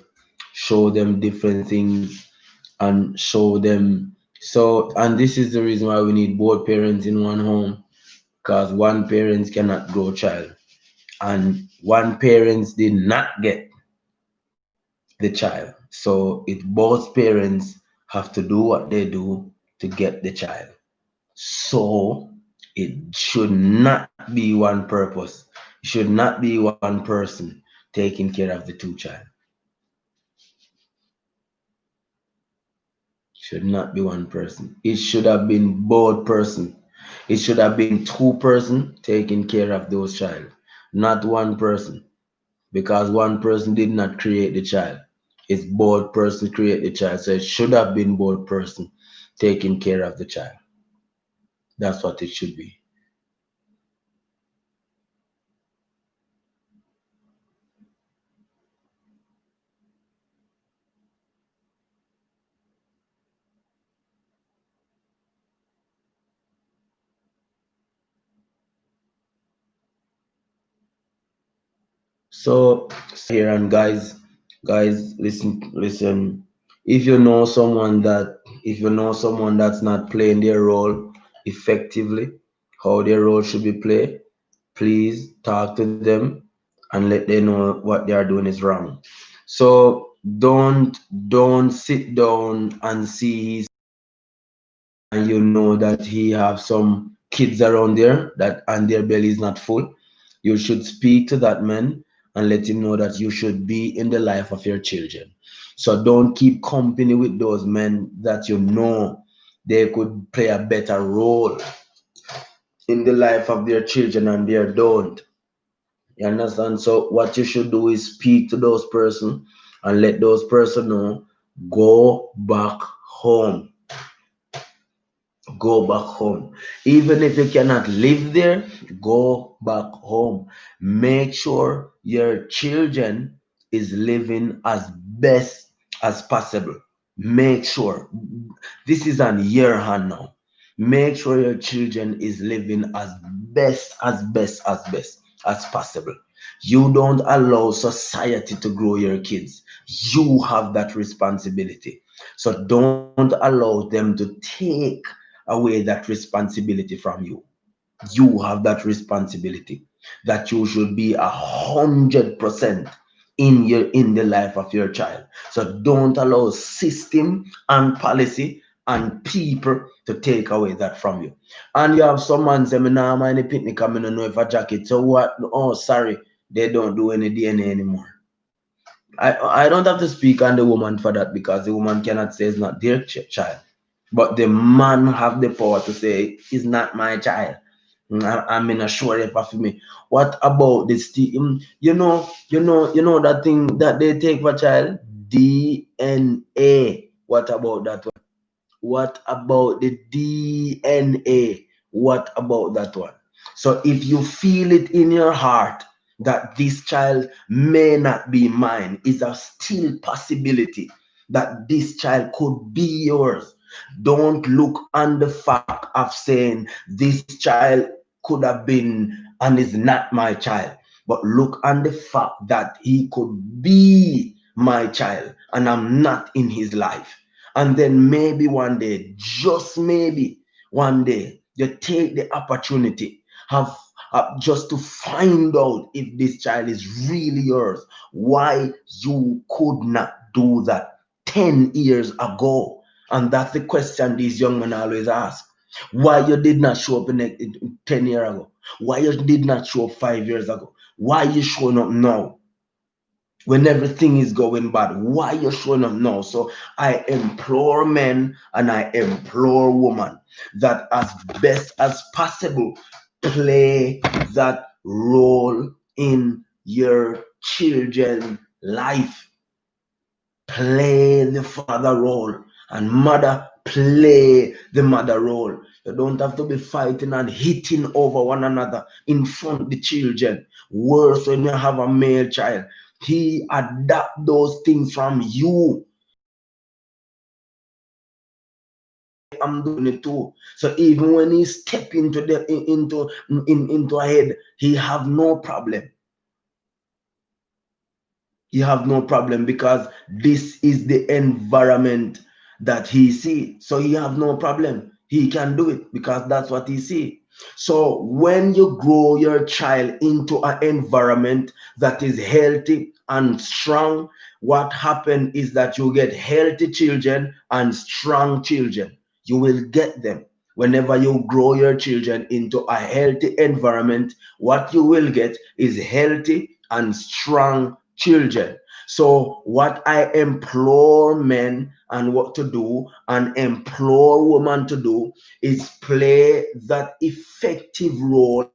show them different things, and show them. So, and this is the reason why we need both parents in one home, because one parent cannot grow child, and one parent did not get the child. So it both parents have to do what they do to get the child. So it should not be one purpose. It should not be one person taking care of the two child. Should not be one person. It should have been both person. It should have been two-person taking care of those child, not one person. Because one person did not create the child. It's both person create the child. So it should have been both person taking care of the child. That's what it should be. So here, and guys, listen. If you know someone that's not playing their role effectively, how their role should be played, please talk to them and let them know what they are doing is wrong. So don't sit down and see his, and you know that he have some kids around there that and their belly is not full. You should speak to that man and let him know that you should be in the life of your children. So don't keep company with those men that you know they could play a better role in the life of their children and they don't. You understand? So what you should do is speak to those person and let those person know, go back home. Go back home. Even if you cannot live there, go back home. Make sure your children is living as best as possible. Make sure this is on your hand now. Make sure your children is living as best as possible. You don't allow society to grow your kids. You have that responsibility. So don't allow them to take away that responsibility from you. You have that responsibility that you should be 100% in the life of your child. So don't allow system and policy and people to take away that from you. And you have some man say, me nah mind the picnic, I don't know if a jacket. So what? Oh, sorry, they don't do any DNA anymore. I don't have to speak on the woman for that, because the woman cannot say it's not their child. But the man have the power to say it's not my child. I'm in a sure if for me. What about this? You know that thing that they take for child? DNA. What about that one? What about the DNA? What about that one? So if you feel it in your heart that this child may not be mine, is a still possibility that this child could be yours. Don't look on the fact of saying this child could have been and is not my child, but look on the fact that he could be my child and I'm not in his life. And then maybe one day, just maybe one day, you take the opportunity, have just to find out if this child is really yours. Why you could not do that 10 years ago? And that's the question these young men always ask. Why you did not show up in 10 years ago? Why you did not show up 5 years ago? Why you showing up now? When everything is going bad, why you showing up now? So I implore men and I implore women that as best as possible, play that role in your children's life. Play the father role, and mother play the mother role. You don't have to be fighting and hitting over one another in front of the children. Worse when you have a male child, he adapt those things from you. I'm doing it too. So even when he step into the into a head, he have no problem. You have no problem because this is the environment that he see. So he have no problem. He can do it because that's what he see. So when you grow your child into an environment that is healthy and strong, what happen is that you get healthy children and strong children. You will get them. Whenever you grow your children into a healthy environment, what you will get is healthy and strong children. So what I implore men and what to do and implore women to do is play that effective role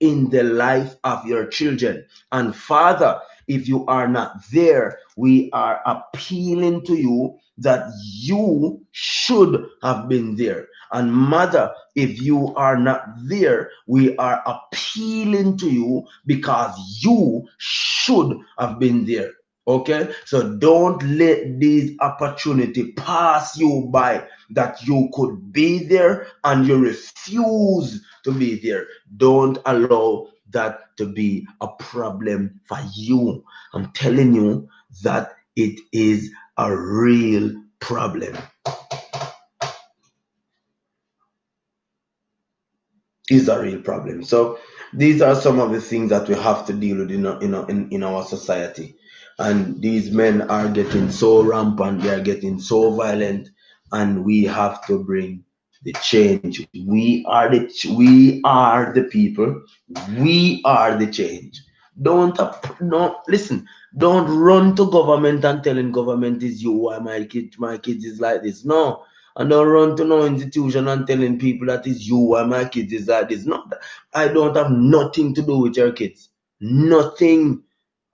in the life of your children. And Father, if you are not there, we are appealing to you that you should have been there. And Mother, if you are not there, we are appealing to you because you should have been there. Okay, so don't let these opportunity pass you by that you could be there and you refuse to be there. Don't allow that to be a problem for you. I'm telling you that it is a real problem. Is a real problem. So these are some of the things that we have to deal with in our society. And these men are getting so rampant, they are getting so violent, and we have to bring the change. We are the people. We are the change. No, listen. Don't run to government and telling government is you why my kids is like this. No, and don't run to no institution and telling people that is you why my kids is like this. No, I don't have nothing to do with your kids. Nothing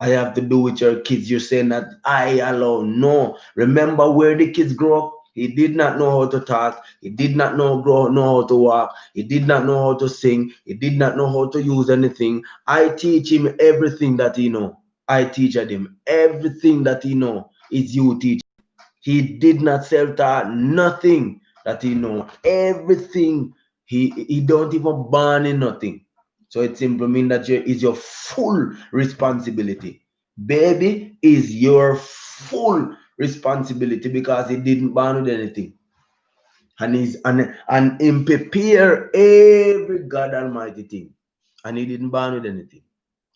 I have to do with your kids. You're saying that I alone. No. Remember where the kids grow up? He did not know how to talk. He did not know how to walk. He did not know how to sing. He did not know how to use anything. I teach him everything that he know. I teach him everything that he know is you teach. He did not self-taught nothing that he know. Everything he don't even born in nothing. So it simply means that is your full responsibility. Baby is your full responsibility because he didn't born with anything. And him prepare every God Almighty thing. And he didn't born with anything.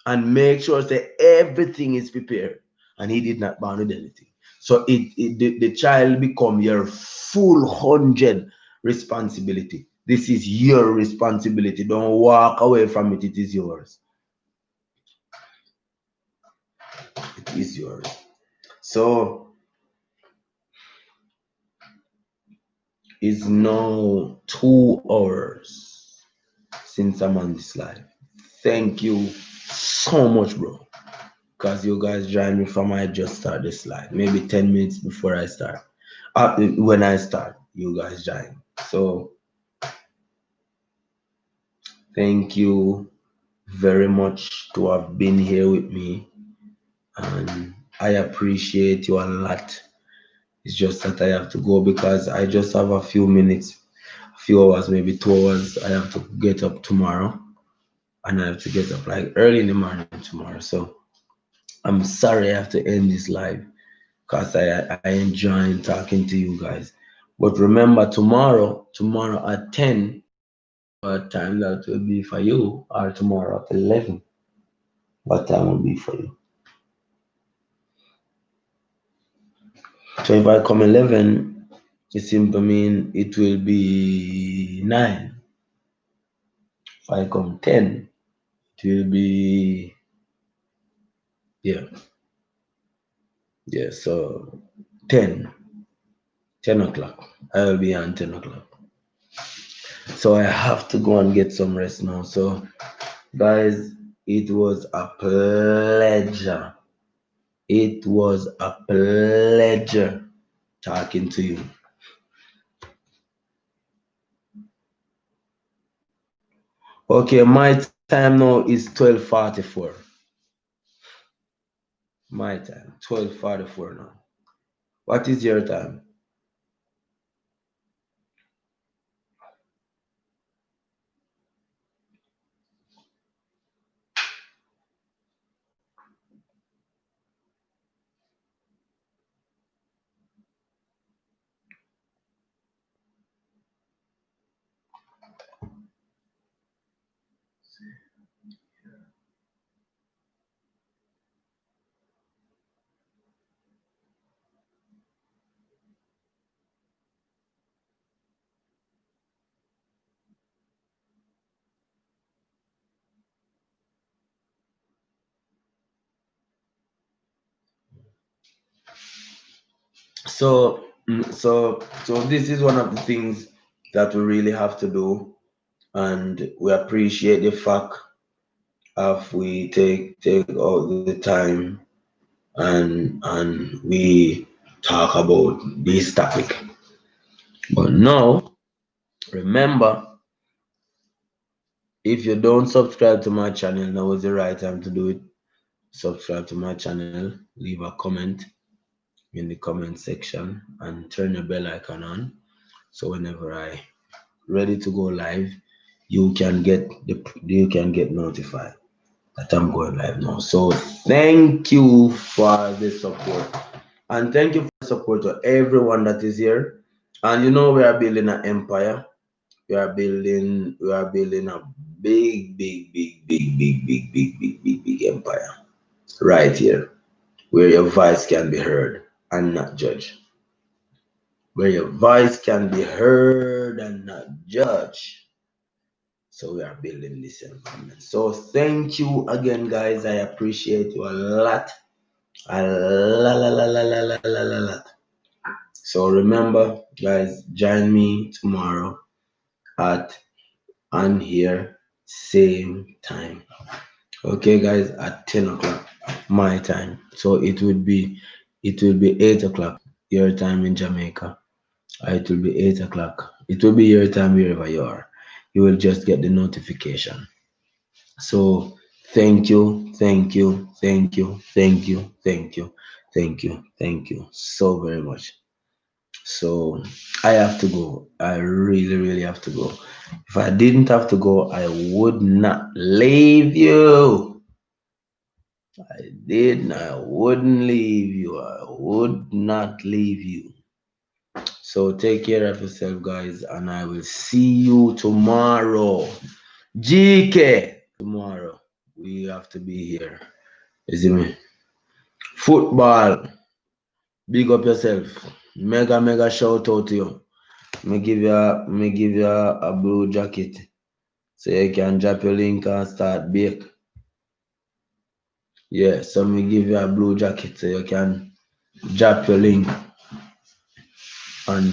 And make sure that everything is prepared. And he did not born with anything. So the child become your full 100 responsibility. This is your responsibility. Don't walk away from it. It is yours. It is yours. So it's now 2 hours since I'm on this live. Thank you so much, bro. Because you guys joined me from I just start this live. Maybe 10 minutes before I start. When I start, you guys join. So thank you very much to have been here with me. And I appreciate you a lot. It's just that I have to go because I just have a few minutes, a few hours, maybe 2 hours. I have to get up tomorrow. And I have to get up like early in the morning tomorrow. So I'm sorry I have to end this live because I enjoy talking to you guys. But remember tomorrow at 10, what time that will be for you, or tomorrow at 11, what time will be for you? So if I come 11, it simply mean it will be 9. If I come 10, it will be, yeah, so 10 o'clock. I will be on 10 o'clock. So I have to go and get some rest now. So guys, it was a pleasure. It was a pleasure talking to you. Okay, my time now is 12:44. My time, 12:44 now. What is your time? So this is one of the things that we really have to do, and we appreciate the fact of we take all the time and we talk about this topic. But now, remember, if you don't subscribe to my channel, now is the right time to do it. Subscribe to my channel, leave a comment in the comment section, and turn the bell icon on. So whenever I ready to go live, you can get notified that I'm going live now. So thank you for the support, and thank you for the support to everyone that is here. And you know, we are building an empire. We are building a big empire right here, where your voice can be heard and not judged. Where your voice can be heard and not judged. So we are building this environment. So thank you again, guys. I appreciate you a lot. A lot. So remember, guys, join me tomorrow at on here same time. Okay, guys, at 10 o'clock my time. So it will be 8 o'clock your time in Jamaica. It will be 8 o'clock. It will be your time wherever you are. You will just get the notification. So thank you so very much. So I have to go. I really have to go. If I didn't have to go, I would not leave you. I wouldn't leave you. I would not leave you. So take care of yourself, guys, and I will see you tomorrow. GK. Tomorrow we have to be here. You see me? Football. Big up yourself. Mega shout out to you. Me give you a blue jacket so you can drop your link and start bake. Yeah, so me give you a blue jacket so you can drop your link and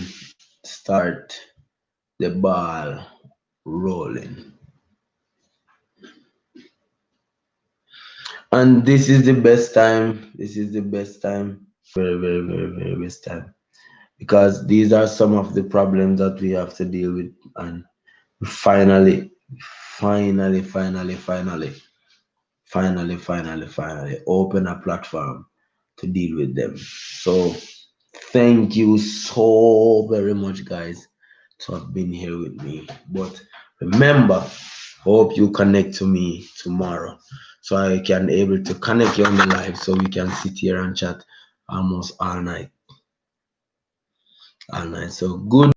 start the ball rolling. And this is the best time. This is the best time. Very best time. Because these are some of the problems that we have to deal with. And finally, finally, open a platform to deal with them. So thank you so very much, guys, to have been here with me. But remember, hope you connect to me tomorrow so I can able to connect you on the live so we can sit here and chat almost all night. So good